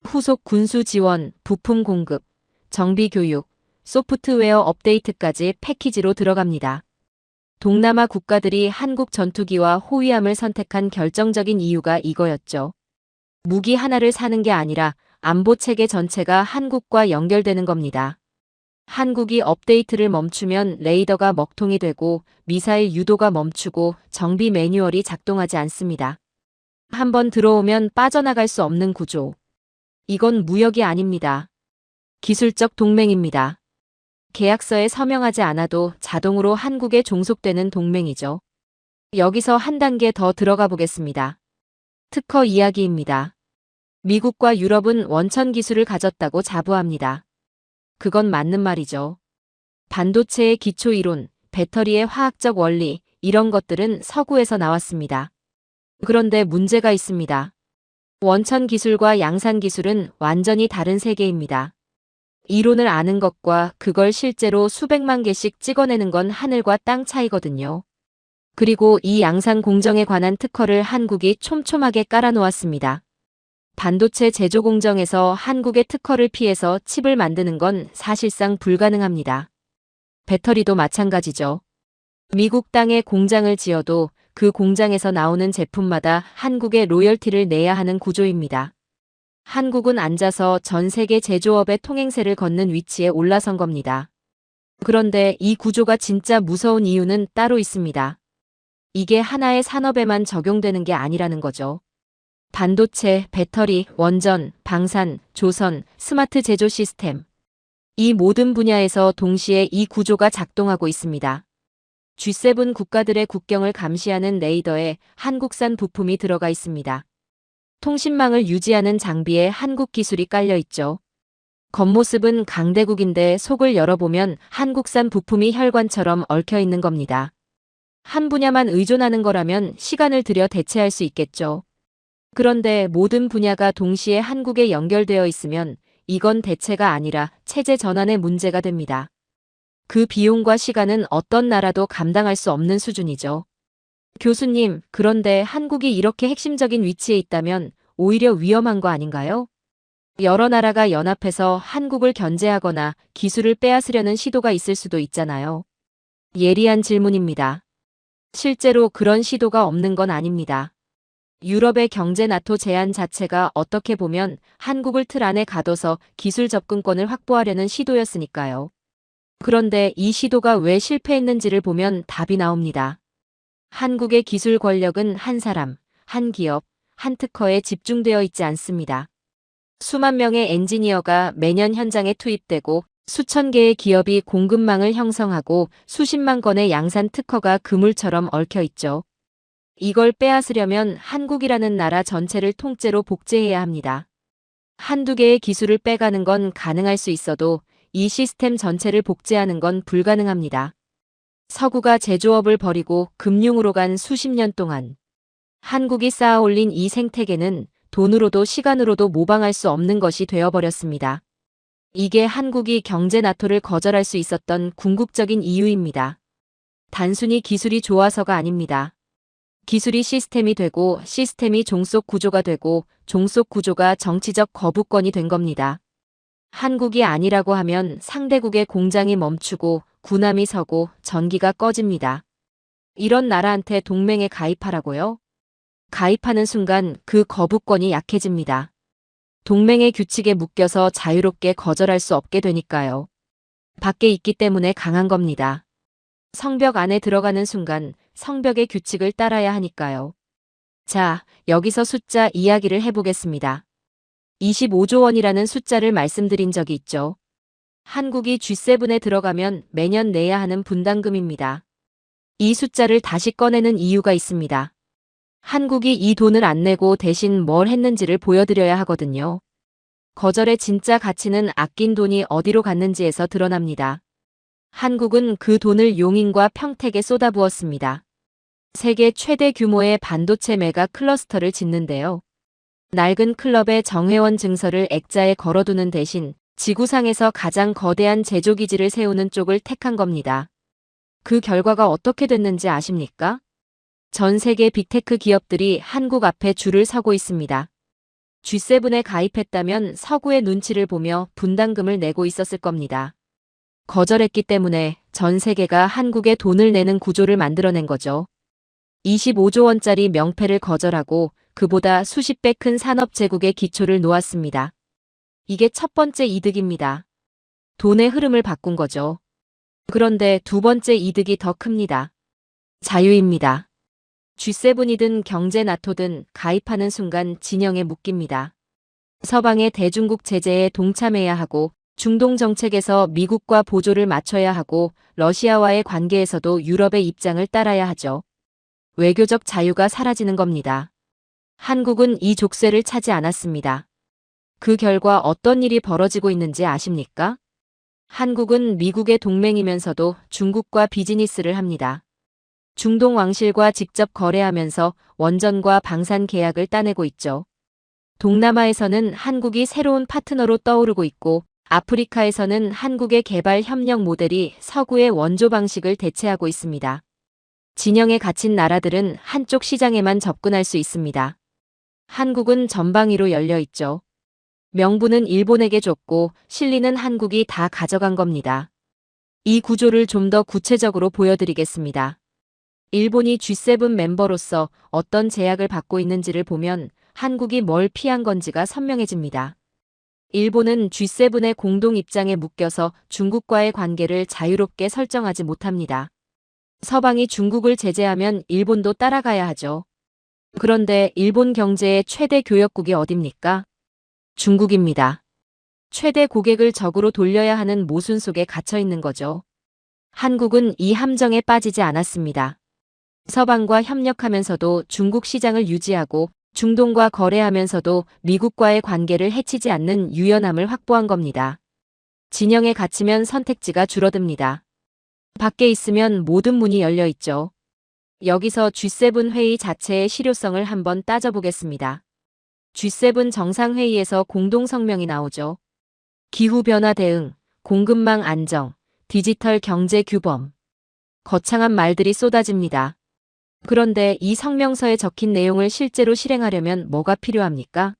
후속 군수 지원, 부품 공급, 정비 교육, 소프트웨어 업데이트까지 패키지로 들어갑니다. 동남아 국가들이 한국 전투기와 호위함을 선택한 결정적인 이유가 이거였죠. 무기 하나를 사는 게 아니라 안보 체계 전체가 한국과 연결되는 겁니다. 한국이 업데이트를 멈추면 레이더가 먹통이 되고 미사일 유도가 멈추고 정비 매뉴얼이 작동하지 않습니다. 한번 들어오면 빠져나갈 수 없는 구조. 이건 무역이 아닙니다. 기술적 동맹입니다. 계약서에 서명하지 않아도 자동으로 한국에 종속되는 동맹이죠. 여기서 한 단계 더 들어가 보겠습니다. 특허 이야기입니다. 미국과 유럽은 원천 기술을 가졌다고 자부합니다. 그건 맞는 말이죠. 반도체의 기초 이론, 배터리의 화학적 원리, 이런 것들은 서구에서 나왔습니다. 그런데 문제가 있습니다. 원천 기술과 양산 기술은 완전히 다른 세계입니다. 이론을 아는 것과 그걸 실제로 수백만 개씩 찍어내는 건 하늘과 땅 차이거든요. 그리고 이 양산 공정에 관한 특허를 한국이 촘촘하게 깔아놓았습니다. 반도체 제조 공정에서 한국의 특허를 피해서 칩을 만드는 건 사실상 불가능합니다. 배터리도 마찬가지죠. 미국 땅에 공장을 지어도 그 공장에서 나오는 제품마다 한국에 로열티를 내야 하는 구조입니다. 한국은 앉아서 전 세계 제조업의 통행세를 걷는 위치에 올라선 겁니다. 그런데 이 구조가 진짜 무서운 이유는 따로 있습니다. 이게 하나의 산업에만 적용되는 게 아니라는 거죠. 반도체, 배터리, 원전, 방산, 조선, 스마트 제조 시스템. 이 모든 분야에서 동시에 이 구조가 작동하고 있습니다. G7 국가들의 국경을 감시하는 레이더에 한국산 부품이 들어가 있습니다. 통신망을 유지하는 장비에 한국 기술이 깔려 있죠. 겉모습은 강대국인데 속을 열어보면 한국산 부품이 혈관처럼 얽혀 있는 겁니다. 한 분야만 의존하는 거라면 시간을 들여 대체할 수 있겠죠. 그런데 모든 분야가 동시에 한국에 연결되어 있으면 이건 대체가 아니라 체제 전환의 문제가 됩니다. 그 비용과 시간은 어떤 나라도 감당할 수 없는 수준이죠. 교수님, 그런데 한국이 이렇게 핵심적인 위치에 있다면 오히려 위험한 거 아닌가요? 여러 나라가 연합해서 한국을 견제하거나 기술을 빼앗으려는 시도가 있을 수도 있잖아요. 예리한 질문입니다. 실제로 그런 시도가 없는 건 아닙니다. 유럽의 경제 나토 제안 자체가 어떻게 보면 한국을 틀 안에 가둬서 기술 접근권을 확보하려는 시도였으니까요. 그런데 이 시도가 왜 실패했는지를 보면 답이 나옵니다. 한국의 기술 권력은 한 사람, 한 기업, 한 특허에 집중되어 있지 않습니다. 수만 명의 엔지니어가 매년 현장에 투입되고 수천 개의 기업이 공급망을 형성하고 수십만 건의 양산 특허가 그물처럼 얽혀 있죠. 이걸 빼앗으려면 한국이라는 나라 전체를 통째로 복제해야 합니다. 한두 개의 기술을 빼가는 건 가능할 수 있어도 이 시스템 전체를 복제하는 건 불가능합니다. 서구가 제조업을 버리고 금융으로 간 수십 년 동안 한국이 쌓아올린 이 생태계는 돈으로도 시간으로도 모방할 수 없는 것이 되어버렸습니다. 이게 한국이 경제 나토를 거절할 수 있었던 궁극적인 이유입니다. 단순히 기술이 좋아서가 아닙니다. 기술이 시스템이 되고 시스템이 종속 구조가 되고 종속 구조가 정치적 거부권이 된 겁니다. 한국이 아니라고 하면 상대국의 공장이 멈추고 군함이 서고 전기가 꺼집니다. 이런 나라한테 동맹에 가입하라고요? 가입하는 순간 그 거부권이 약해집니다. 동맹의 규칙에 묶여서 자유롭게 거절할 수 없게 되니까요. 밖에 있기 때문에 강한 겁니다. 성벽 안에 들어가는 순간 성벽의 규칙을 따라야 하니까요. 자, 여기서 숫자 이야기를 해보겠습니다. 25조 원이라는 숫자를 말씀드린 적이 있죠. 한국이 G7에 들어가면 매년 내야 하는 분담금입니다. 이 숫자를 다시 꺼내는 이유가 있습니다. 한국이 이 돈을 안 내고 대신 뭘 했는지를 보여드려야 하거든요. 거절의 진짜 가치는 아낀 돈이 어디로 갔는지에서 드러납니다. 한국은 그 돈을 용인과 평택에 쏟아부었습니다. 세계 최대 규모의 반도체 메가 클러스터를 짓는데요. 낡은 클럽의 정회원 증서를 액자에 걸어두는 대신 지구상에서 가장 거대한 제조기지를 세우는 쪽을 택한 겁니다. 그 결과가 어떻게 됐는지 아십니까? 전 세계 빅테크 기업들이 한국 앞에 줄을 서고 있습니다. G7에 가입했다면 서구의 눈치를 보며 분담금을 내고 있었을 겁니다. 거절했기 때문에 전 세계가 한국에 돈을 내는 구조를 만들어낸 거죠. 25조 원짜리 명패를 거절하고 그보다 수십 배 큰 산업 제국의 기초를 놓았습니다. 이게 첫 번째 이득입니다. 돈의 흐름을 바꾼 거죠. 그런데 두 번째 이득이 더 큽니다. 자유입니다. G7이든 경제 나토든 가입하는 순간 진영에 묶입니다. 서방의 대중국 제재에 동참해야 하고 중동 정책에서 미국과 보조를 맞춰야 하고 러시아와의 관계에서도 유럽의 입장을 따라야 하죠. 외교적 자유가 사라지는 겁니다. 한국은 이 족쇄를 차지 않았습니다. 그 결과 어떤 일이 벌어지고 있는지 아십니까? 한국은 미국의 동맹이면서도 중국과 비즈니스를 합니다. 중동 왕실과 직접 거래하면서 원전과 방산 계약을 따내고 있죠. 동남아에서는 한국이 새로운 파트너로 떠오르고 있고 아프리카에서는 한국의 개발 협력 모델이 서구의 원조 방식을 대체하고 있습니다. 진영에 갇힌 나라들은 한쪽 시장에만 접근할 수 있습니다. 한국은 전방위로 열려 있죠. 명분은 일본에게 줬고 실리는 한국이 다 가져간 겁니다. 이 구조를 좀 더 구체적으로 보여드리겠습니다. 일본이 G7 멤버로서 어떤 제약을 받고 있는지를 보면 한국이 뭘 피한 건지가 선명해집니다. 일본은 G7의 공동 입장에 묶여서 중국과의 관계를 자유롭게 설정하지 못합니다. 서방이 중국을 제재하면 일본도 따라가야 하죠. 그런데 일본 경제의 최대 교역국이 어딥니까? 중국입니다. 최대 고객을 적으로 돌려야 하는 모순 속에 갇혀 있는 거죠. 한국은 이 함정에 빠지지 않았습니다. 서방과 협력하면서도 중국 시장을 유지하고 중동과 거래하면서도 미국과의 관계를 해치지 않는 유연함을 확보한 겁니다. 진영에 갇히면 선택지가 줄어듭니다. 밖에 있으면 모든 문이 열려 있죠. 여기서 G7 회의 자체의 실효성을 한번 따져보겠습니다. G7 정상회의에서 공동성명이 나오죠. 기후변화 대응, 공급망 안정, 디지털 경제 규범. 거창한 말들이 쏟아집니다. 그런데 이 성명서에 적힌 내용을 실제로 실행하려면 뭐가 필요합니까?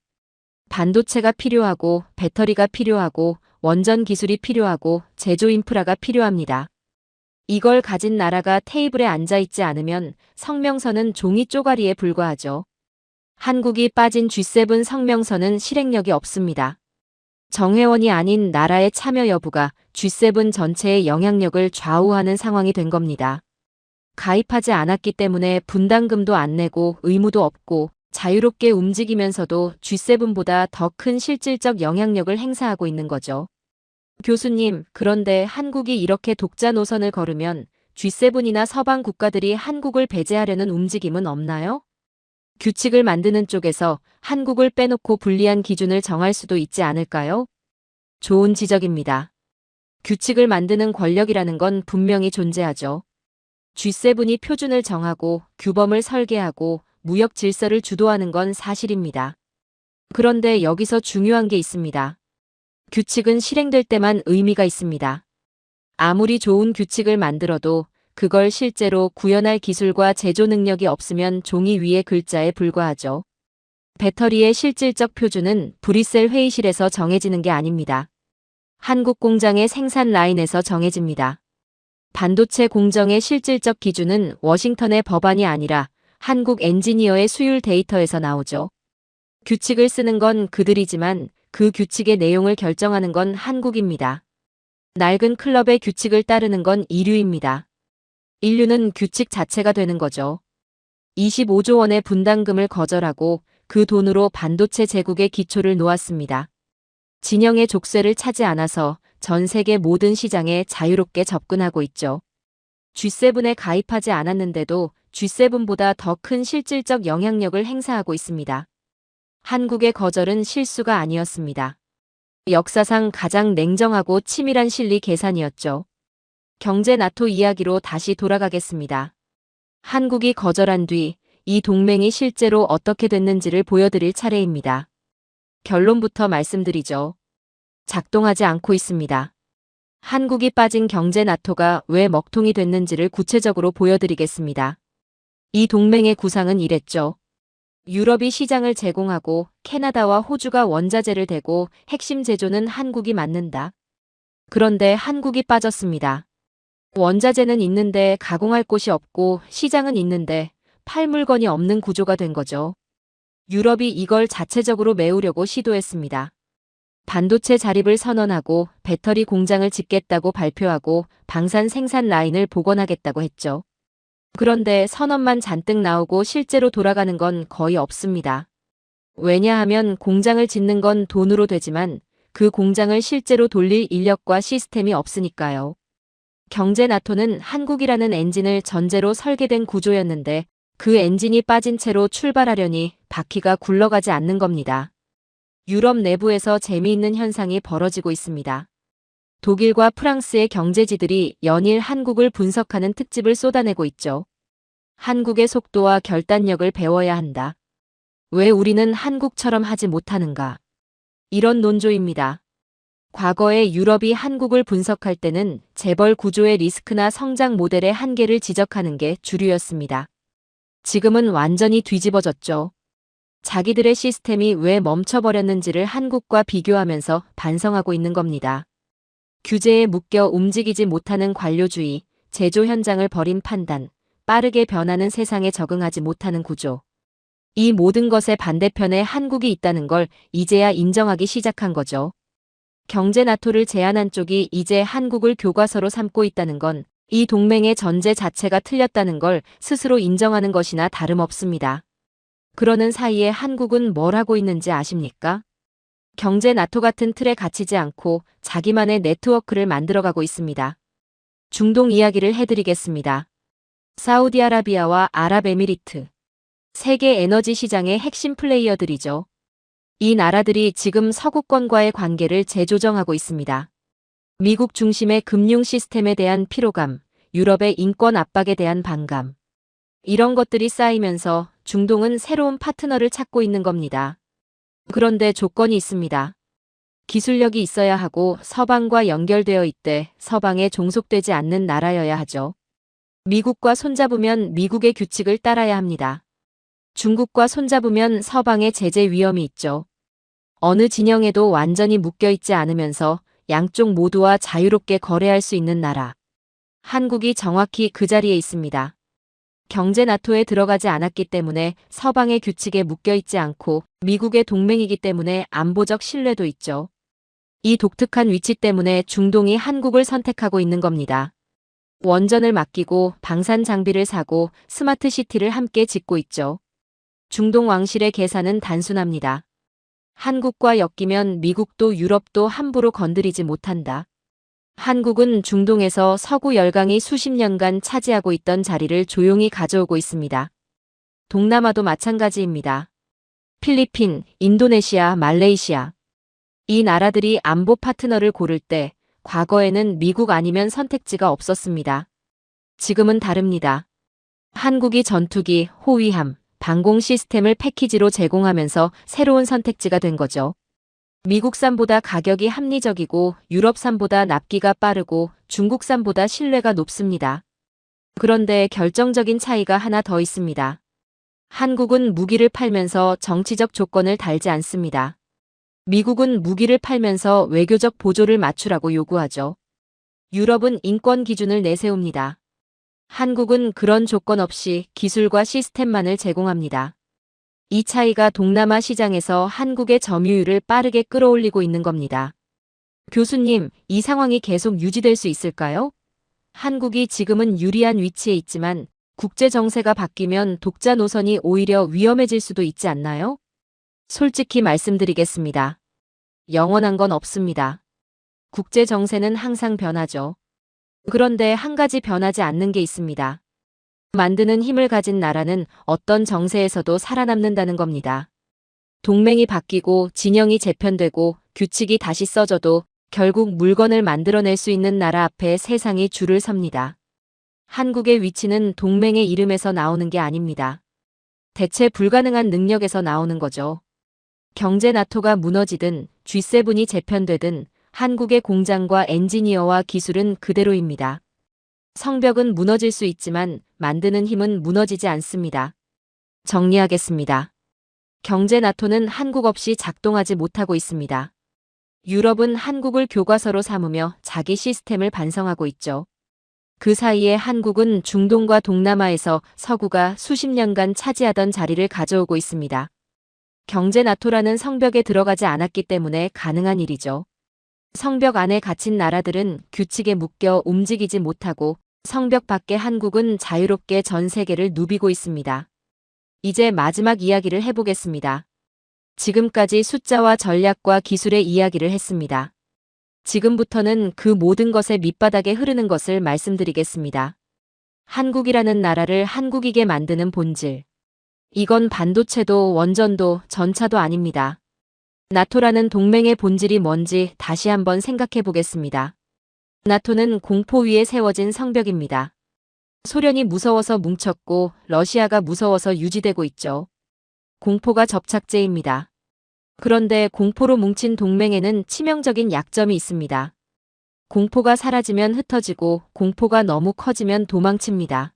반도체가 필요하고 배터리가 필요하고 원전 기술이 필요하고 제조 인프라가 필요합니다. 이걸 가진 나라가 테이블에 앉아있지 않으면 성명서는 종이 쪼가리에 불과하죠. 한국이 빠진 G7 성명서는 실행력이 없습니다. 정회원이 아닌 나라의 참여 여부가 G7 전체의 영향력을 좌우하는 상황이 된 겁니다. 가입하지 않았기 때문에 분담금도 안 내고 의무도 없고 자유롭게 움직이면서도 G7보다 더 큰 실질적 영향력을 행사하고 있는 거죠. 교수님, 그런데 한국이 이렇게 독자 노선을 걸으면 G7이나 서방 국가들이 한국을 배제하려는 움직임은 없나요? 규칙을 만드는 쪽에서 한국을 빼놓고 불리한 기준을 정할 수도 있지 않을까요? 좋은 지적입니다. 규칙을 만드는 권력이라는 건 분명히 존재하죠. G7이 표준을 정하고 규범을 설계하고 무역 질서를 주도하는 건 사실입니다. 그런데 여기서 중요한 게 있습니다. 규칙은 실행될 때만 의미가 있습니다. 아무리 좋은 규칙을 만들어도 그걸 실제로 구현할 기술과 제조 능력이 없으면 종이 위의 글자에 불과하죠. 배터리의 실질적 표준은 브뤼셀 회의실에서 정해지는 게 아닙니다. 한국 공장의 생산 라인에서 정해집니다. 반도체 공정의 실질적 기준은 워싱턴의 법안이 아니라 한국 엔지니어의 수율 데이터에서 나오죠. 규칙을 쓰는 건 그들이지만 그 규칙의 내용을 결정하는 건 한국입니다. 낡은 클럽의 규칙을 따르는 건 인류입니다. 인류는 규칙 자체가 되는 거죠. 25조 원의 분담금을 거절하고 그 돈으로 반도체 제국의 기초를 놓았습니다. 진영의 족쇄를 차지 않아서 전 세계 모든 시장에 자유롭게 접근하고 있죠. G7에 가입하지 않았는데도 G7보다 더 큰 실질적 영향력을 행사하고 있습니다. 한국의 거절은 실수가 아니었습니다. 역사상 가장 냉정하고 치밀한 실리 계산이었죠. 경제 나토 이야기로 다시 돌아가겠습니다. 한국이 거절한 뒤 이 동맹이 실제로 어떻게 됐는지를 보여드릴 차례입니다. 결론부터 말씀드리죠. 작동하지 않고 있습니다. 한국이 빠진 경제 나토가 왜 먹통이 됐는지를 구체적으로 보여드리겠습니다. 이 동맹의 구상은 이랬죠. 유럽이 시장을 제공하고 캐나다와 호주가 원자재를 대고 핵심 제조는 한국이 맡는다. 그런데 한국이 빠졌습니다. 원자재는 있는데 가공할 곳이 없고 시장은 있는데 팔 물건이 없는 구조가 된 거죠. 유럽이 이걸 자체적으로 메우려고 시도했습니다. 반도체 자립을 선언하고 배터리 공장을 짓겠다고 발표하고 방산 생산 라인을 복원하겠다고 했죠. 그런데 선언만 잔뜩 나오고 실제로 돌아가는 건 거의 없습니다. 왜냐하면 공장을 짓는 건 돈으로 되지만 그 공장을 실제로 돌릴 인력과 시스템이 없으니까요. 경제 나토는 한국이라는 엔진을 전제로 설계된 구조였는데 그 엔진이 빠진 채로 출발하려니 바퀴가 굴러가지 않는 겁니다. 유럽 내부에서 재미있는 현상이 벌어지고 있습니다. 독일과 프랑스의 경제지들이 연일 한국을 분석하는 특집을 쏟아내고 있죠. 한국의 속도와 결단력을 배워야 한다. 왜 우리는 한국처럼 하지 못하는가? 이런 논조입니다. 과거에 유럽이 한국을 분석할 때는 재벌 구조의 리스크나 성장 모델의 한계를 지적하는 게 주류였습니다. 지금은 완전히 뒤집어졌죠. 자기들의 시스템이 왜 멈춰버렸는지를 한국과 비교하면서 반성하고 있는 겁니다. 규제에 묶여 움직이지 못하는 관료주의, 제조 현장을 버린 판단, 빠르게 변하는 세상에 적응하지 못하는 구조. 이 모든 것의 반대편에 한국이 있다는 걸 이제야 인정하기 시작한 거죠. 경제 나토를 제안한 쪽이 이제 한국을 교과서로 삼고 있다는 건 이 동맹의 전제 자체가 틀렸다는 걸 스스로 인정하는 것이나 다름없습니다. 그러는 사이에 한국은 뭘 하고 있는지 아십니까? 경제 나토 같은 틀에 갇히지 않고 자기만의 네트워크를 만들어가고 있습니다. 중동 이야기를 해드리겠습니다. 사우디아라비아와 아랍에미리트. 세계 에너지 시장의 핵심 플레이어들이죠. 이 나라들이 지금 서구권과의 관계를 재조정하고 있습니다. 미국 중심의 금융 시스템에 대한 피로감, 유럽의 인권 압박에 대한 반감. 이런 것들이 쌓이면서 중동은 새로운 파트너를 찾고 있는 겁니다. 그런데 조건이 있습니다. 기술력이 있어야 하고 서방과 연결되어 있되 서방에 종속되지 않는 나라여야 하죠. 미국과 손잡으면 미국의 규칙을 따라야 합니다. 중국과 손잡으면 서방의 제재 위험이 있죠. 어느 진영에도 완전히 묶여있지 않으면서 양쪽 모두와 자유롭게 거래할 수 있는 나라. 한국이 정확히 그 자리에 있습니다. 경제 나토에 들어가지 않았기 때문에 서방의 규칙에 묶여있지 않고 미국의 동맹이기 때문에 안보적 신뢰도 있죠. 이 독특한 위치 때문에 중동이 한국을 선택하고 있는 겁니다. 원전을 맡기고 방산 장비를 사고 스마트 시티를 함께 짓고 있죠. 중동 왕실의 계산은 단순합니다. 한국과 엮이면 미국도 유럽도 함부로 건드리지 못한다. 한국은 중동에서 서구 열강이 수십 년간 차지하고 있던 자리를 조용히 가져오고 있습니다. 동남아도 마찬가지입니다. 필리핀, 인도네시아, 말레이시아. 이 나라들이 안보 파트너를 고를 때 과거에는 미국 아니면 선택지가 없었습니다. 지금은 다릅니다. 한국이 전투기, 호위함, 방공 시스템을 패키지로 제공하면서 새로운 선택지가 된 거죠. 미국산보다 가격이 합리적이고 유럽산보다 납기가 빠르고 중국산보다 신뢰가 높습니다. 그런데 결정적인 차이가 하나 더 있습니다. 한국은 무기를 팔면서 정치적 조건을 달지 않습니다. 미국은 무기를 팔면서 외교적 보조를 맞추라고 요구하죠. 유럽은 인권 기준을 내세웁니다. 한국은 그런 조건 없이 기술과 시스템만을 제공합니다. 이 차이가 동남아 시장에서 한국의 점유율을 빠르게 끌어올리고 있는 겁니다. 교수님, 이 상황이 계속 유지될 수 있을까요? 한국이 지금은 유리한 위치에 있지만 국제 정세가 바뀌면 독자 노선이 오히려 위험해질 수도 있지 않나요? 솔직히 말씀드리겠습니다. 영원한 건 없습니다. 국제 정세는 항상 변하죠. 그런데 한 가지 변하지 않는 게 있습니다. 만드는 힘을 가진 나라는 어떤 정세에서도 살아남는다는 겁니다. 동맹이 바뀌고 진영이 재편되고 규칙이 다시 써져도 결국 물건을 만들어낼 수 있는 나라 앞에 세상이 줄을 섭니다. 한국의 위치는 동맹의 이름에서 나오는 게 아닙니다. 대체 불가능한 능력에서 나오는 거죠. 경제 나토가 무너지든 G7이 재편되든 한국의 공장과 엔지니어와 기술은 그대로입니다. 성벽은 무너질 수 있지만 만드는 힘은 무너지지 않습니다. 정리하겠습니다. 경제 나토는 한국 없이 작동하지 못하고 있습니다. 유럽은 한국을 교과서로 삼으며 자기 시스템을 반성하고 있죠. 그 사이에 한국은 중동과 동남아에서 서구가 수십 년간 차지하던 자리를 가져오고 있습니다. 경제 나토라는 성벽에 들어가지 않았기 때문에 가능한 일이죠. 성벽 안에 갇힌 나라들은 규칙에 묶여 움직이지 못하고 성벽 밖에 한국은 자유롭게 전 세계를 누비고 있습니다. 이제 마지막 이야기를 해보겠습니다. 지금까지 숫자와 전략과 기술의 이야기를 했습니다. 지금부터는 그 모든 것의 밑바닥에 흐르는 것을 말씀드리겠습니다. 한국이라는 나라를 한국이게 만드는 본질. 이건 반도체도 원전도 전차도 아닙니다. 나토라는 동맹의 본질이 뭔지 다시 한번 생각해 보겠습니다. 나토는 공포 위에 세워진 성벽입니다. 소련이 무서워서 뭉쳤고 러시아가 무서워서 유지되고 있죠. 공포가 접착제입니다. 그런데 공포로 뭉친 동맹에는 치명적인 약점이 있습니다. 공포가 사라지면 흩어지고 공포가 너무 커지면 도망칩니다.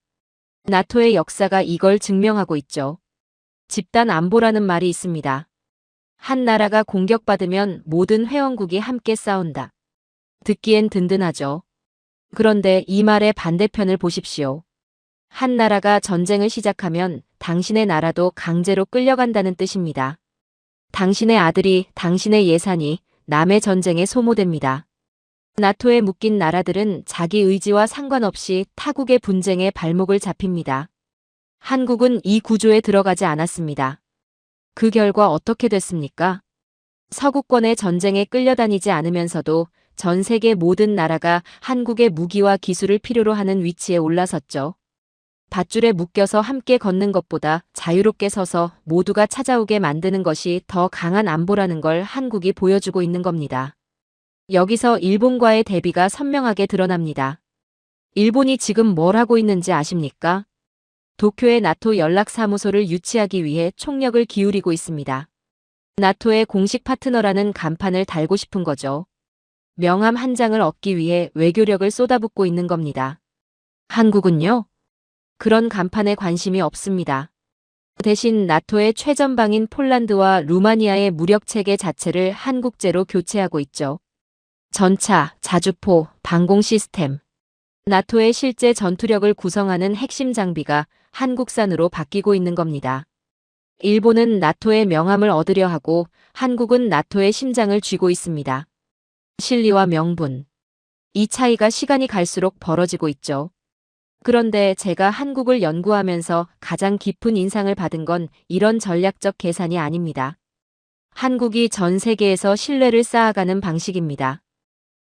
나토의 역사가 이걸 증명하고 있죠. 집단 안보라는 말이 있습니다. 한 나라가 공격받으면 모든 회원국이 함께 싸운다. 듣기엔 든든하죠. 그런데 이 말의 반대편을 보십시오. 한 나라가 전쟁을 시작하면 당신의 나라도 강제로 끌려간다는 뜻입니다. 당신의 아들이, 당신의 예산이 남의 전쟁에 소모됩니다. 나토에 묶인 나라들은 자기 의지와 상관없이 타국의 분쟁에 발목을 잡힙니다. 한국은 이 구조에 들어가지 않았습니다. 그 결과 어떻게 됐습니까? 서구권의 전쟁에 끌려다니지 않으면서도 전 세계 모든 나라가 한국의 무기와 기술을 필요로 하는 위치에 올라섰죠. 밧줄에 묶여서 함께 걷는 것보다 자유롭게 서서 모두가 찾아오게 만드는 것이 더 강한 안보라는 걸 한국이 보여주고 있는 겁니다. 여기서 일본과의 대비가 선명하게 드러납니다. 일본이 지금 뭘 하고 있는지 아십니까? 도쿄에 나토 연락사무소를 유치하기 위해 총력을 기울이고 있습니다. 나토의 공식 파트너라는 간판을 달고 싶은 거죠. 명함 한 장을 얻기 위해 외교력을 쏟아붓고 있는 겁니다. 한국은요? 그런 간판에 관심이 없습니다. 대신 나토의 최전방인 폴란드와 루마니아의 무력체계 자체를 한국제로 교체하고 있죠. 전차, 자주포, 방공 시스템. 나토의 실제 전투력을 구성하는 핵심 장비가 한국산으로 바뀌고 있는 겁니다. 일본은 나토의 명함을 얻으려 하고 한국은 나토의 심장을 쥐고 있습니다. 실리와 명분. 이 차이가 시간이 갈수록 벌어지고 있죠. 그런데 제가 한국을 연구하면서 가장 깊은 인상을 받은 건 이런 전략적 계산이 아닙니다. 한국이 전 세계에서 신뢰를 쌓아가는 방식입니다.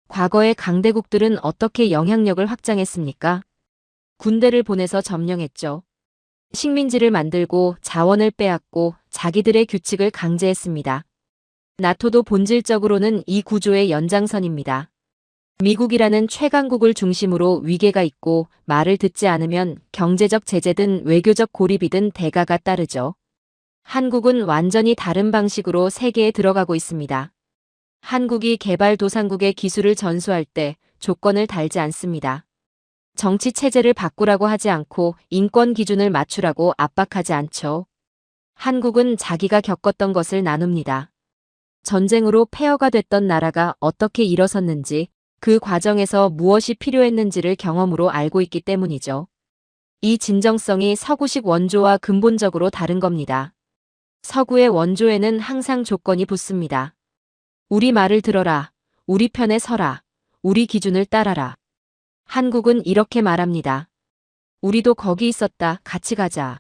과거의 강대국들은 어떻게 영향력을 확장했습니까? 군대를 보내서 점령했죠. 식민지를 만들고 자원을 빼앗고 자기들의 규칙을 강제했습니다. 나토도 본질적으로는 이 구조의 연장선입니다. 미국이라는 최강국을 중심으로 위계가 있고 말을 듣지 않으면 경제적 제재든 외교적 고립이든 대가가 따르죠. 한국은 완전히 다른 방식으로 세계에 들어가고 있습니다. 한국이 개발도상국의 기술을 전수할 때 조건을 달지 않습니다. 정치 체제를 바꾸라고 하지 않고 인권 기준을 맞추라고 압박하지 않죠. 한국은 자기가 겪었던 것을 나눕니다. 전쟁으로 폐허가 됐던 나라가 어떻게 일어섰는지, 그 과정에서 무엇이 필요했는지를 경험으로 알고 있기 때문이죠. 이 진정성이 서구식 원조와 근본적으로 다른 겁니다. 서구의 원조에는 항상 조건이 붙습니다. 우리 말을 들어라. 우리 편에 서라. 우리 기준을 따라라. 한국은 이렇게 말합니다. 우리도 거기 있었다. 같이 가자.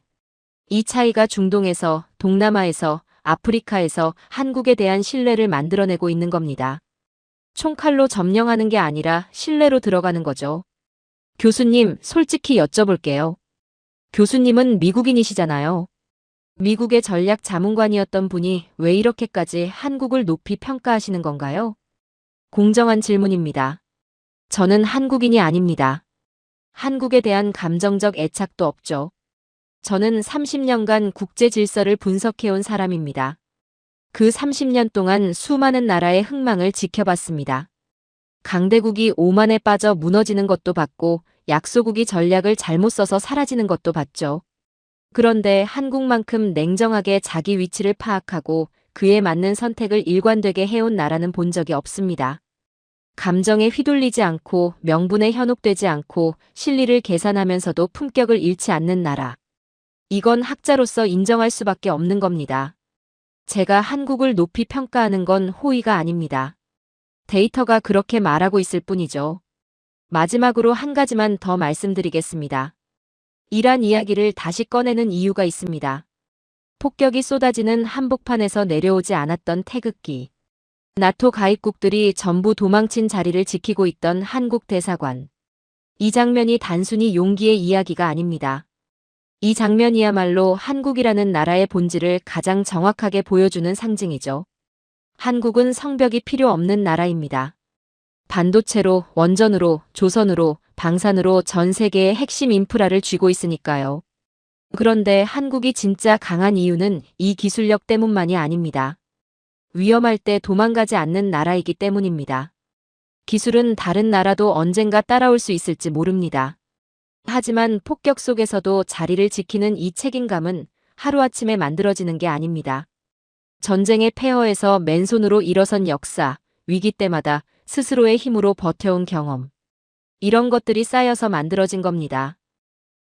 이 차이가 중동에서, 동남아에서, 아프리카에서 한국에 대한 신뢰를 만들어내고 있는 겁니다. 총칼로 점령하는 게 아니라 신뢰로 들어가는 거죠. 교수님, 솔직히 여쭤볼게요. 교수님은 미국인이시잖아요. 미국의 전략 자문관이었던 분이 왜 이렇게까지 한국을 높이 평가하시는 건가요? 공정한 질문입니다. 저는 한국인이 아닙니다. 한국에 대한 감정적 애착도 없죠. 저는 30년간 국제 질서를 분석해온 사람입니다. 그 30년 동안 수많은 나라의 흥망을 지켜봤습니다. 강대국이 오만에 빠져 무너지는 것도 봤고 약소국이 전략을 잘못 써서 사라지는 것도 봤죠. 그런데 한국만큼 냉정하게 자기 위치를 파악하고 그에 맞는 선택을 일관되게 해온 나라는 본 적이 없습니다. 감정에 휘둘리지 않고 명분에 현혹되지 않고 실리를 계산하면서도 품격을 잃지 않는 나라. 이건 학자로서 인정할 수밖에 없는 겁니다. 제가 한국을 높이 평가하는 건 호의가 아닙니다. 데이터가 그렇게 말하고 있을 뿐이죠. 마지막으로 한 가지만 더 말씀드리겠습니다. 이란 이야기를 다시 꺼내는 이유가 있습니다. 폭격이 쏟아지는 한복판에서 내려오지 않았던 태극기. 나토 가입국들이 전부 도망친 자리를 지키고 있던 한국 대사관. 이 장면이 단순히 용기의 이야기가 아닙니다. 이 장면이야말로 한국이라는 나라의 본질을 가장 정확하게 보여주는 상징이죠. 한국은 성벽이 필요 없는 나라입니다. 반도체로, 원전으로, 조선으로, 방산으로 전 세계의 핵심 인프라를 쥐고 있으니까요. 그런데 한국이 진짜 강한 이유는 이 기술력 때문만이 아닙니다. 위험할 때 도망가지 않는 나라이기 때문입니다. 기술은 다른 나라도 언젠가 따라올 수 있을지 모릅니다. 하지만 폭격 속에서도 자리를 지키는 이 책임감은 하루아침에 만들어지는 게 아닙니다. 전쟁의 폐허에서 맨손으로 일어선 역사, 위기 때마다 스스로의 힘으로 버텨온 경험. 이런 것들이 쌓여서 만들어진 겁니다.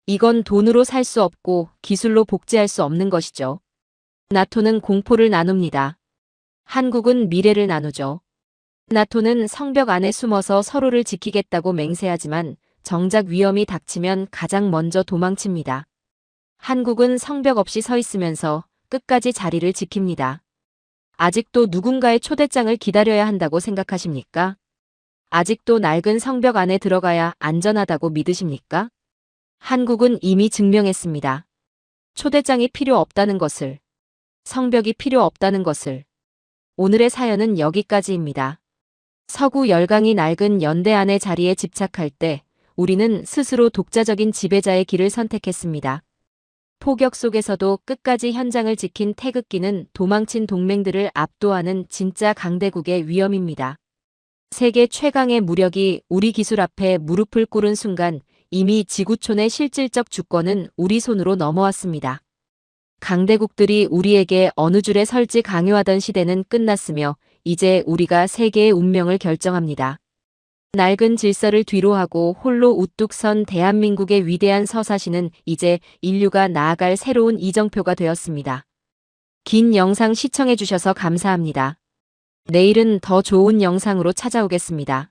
이건 돈으로 살 수 없고 기술로 복제할 수 없는 것이죠. 나토는 공포를 나눕니다. 한국은 미래를 나누죠. 나토는 성벽 안에 숨어서 서로를 지키겠다고 맹세하지만 정작 위험이 닥치면 가장 먼저 도망칩니다. 한국은 성벽 없이 서 있으면서 끝까지 자리를 지킵니다. 아직도 누군가의 초대장을 기다려야 한다고 생각하십니까? 아직도 낡은 성벽 안에 들어가야 안전하다고 믿으십니까? 한국은 이미 증명했습니다. 초대장이 필요 없다는 것을, 성벽이 필요 없다는 것을. 오늘의 사연은 여기까지입니다. 서구 열강이 낡은 연대안의 자리에 집착할 때 우리는 스스로 독자적인 지배자의 길을 선택했습니다. 폭격 속에서도 끝까지 현장을 지킨 태극기는 도망친 동맹들을 압도하는 진짜 강대국의 위험입니다. 세계 최강의 무력이 우리 기술 앞에 무릎을 꿇은 순간 이미 지구촌의 실질적 주권은 우리 손으로 넘어왔습니다. 강대국들이 우리에게 어느 줄에 설지 강요하던 시대는 끝났으며 이제 우리가 세계의 운명을 결정합니다. 낡은 질서를 뒤로하고 홀로 우뚝 선 대한민국의 위대한 서사시는 이제 인류가 나아갈 새로운 이정표가 되었습니다. 긴 영상 시청해주셔서 감사합니다. 내일은 더 좋은 영상으로 찾아오겠습니다.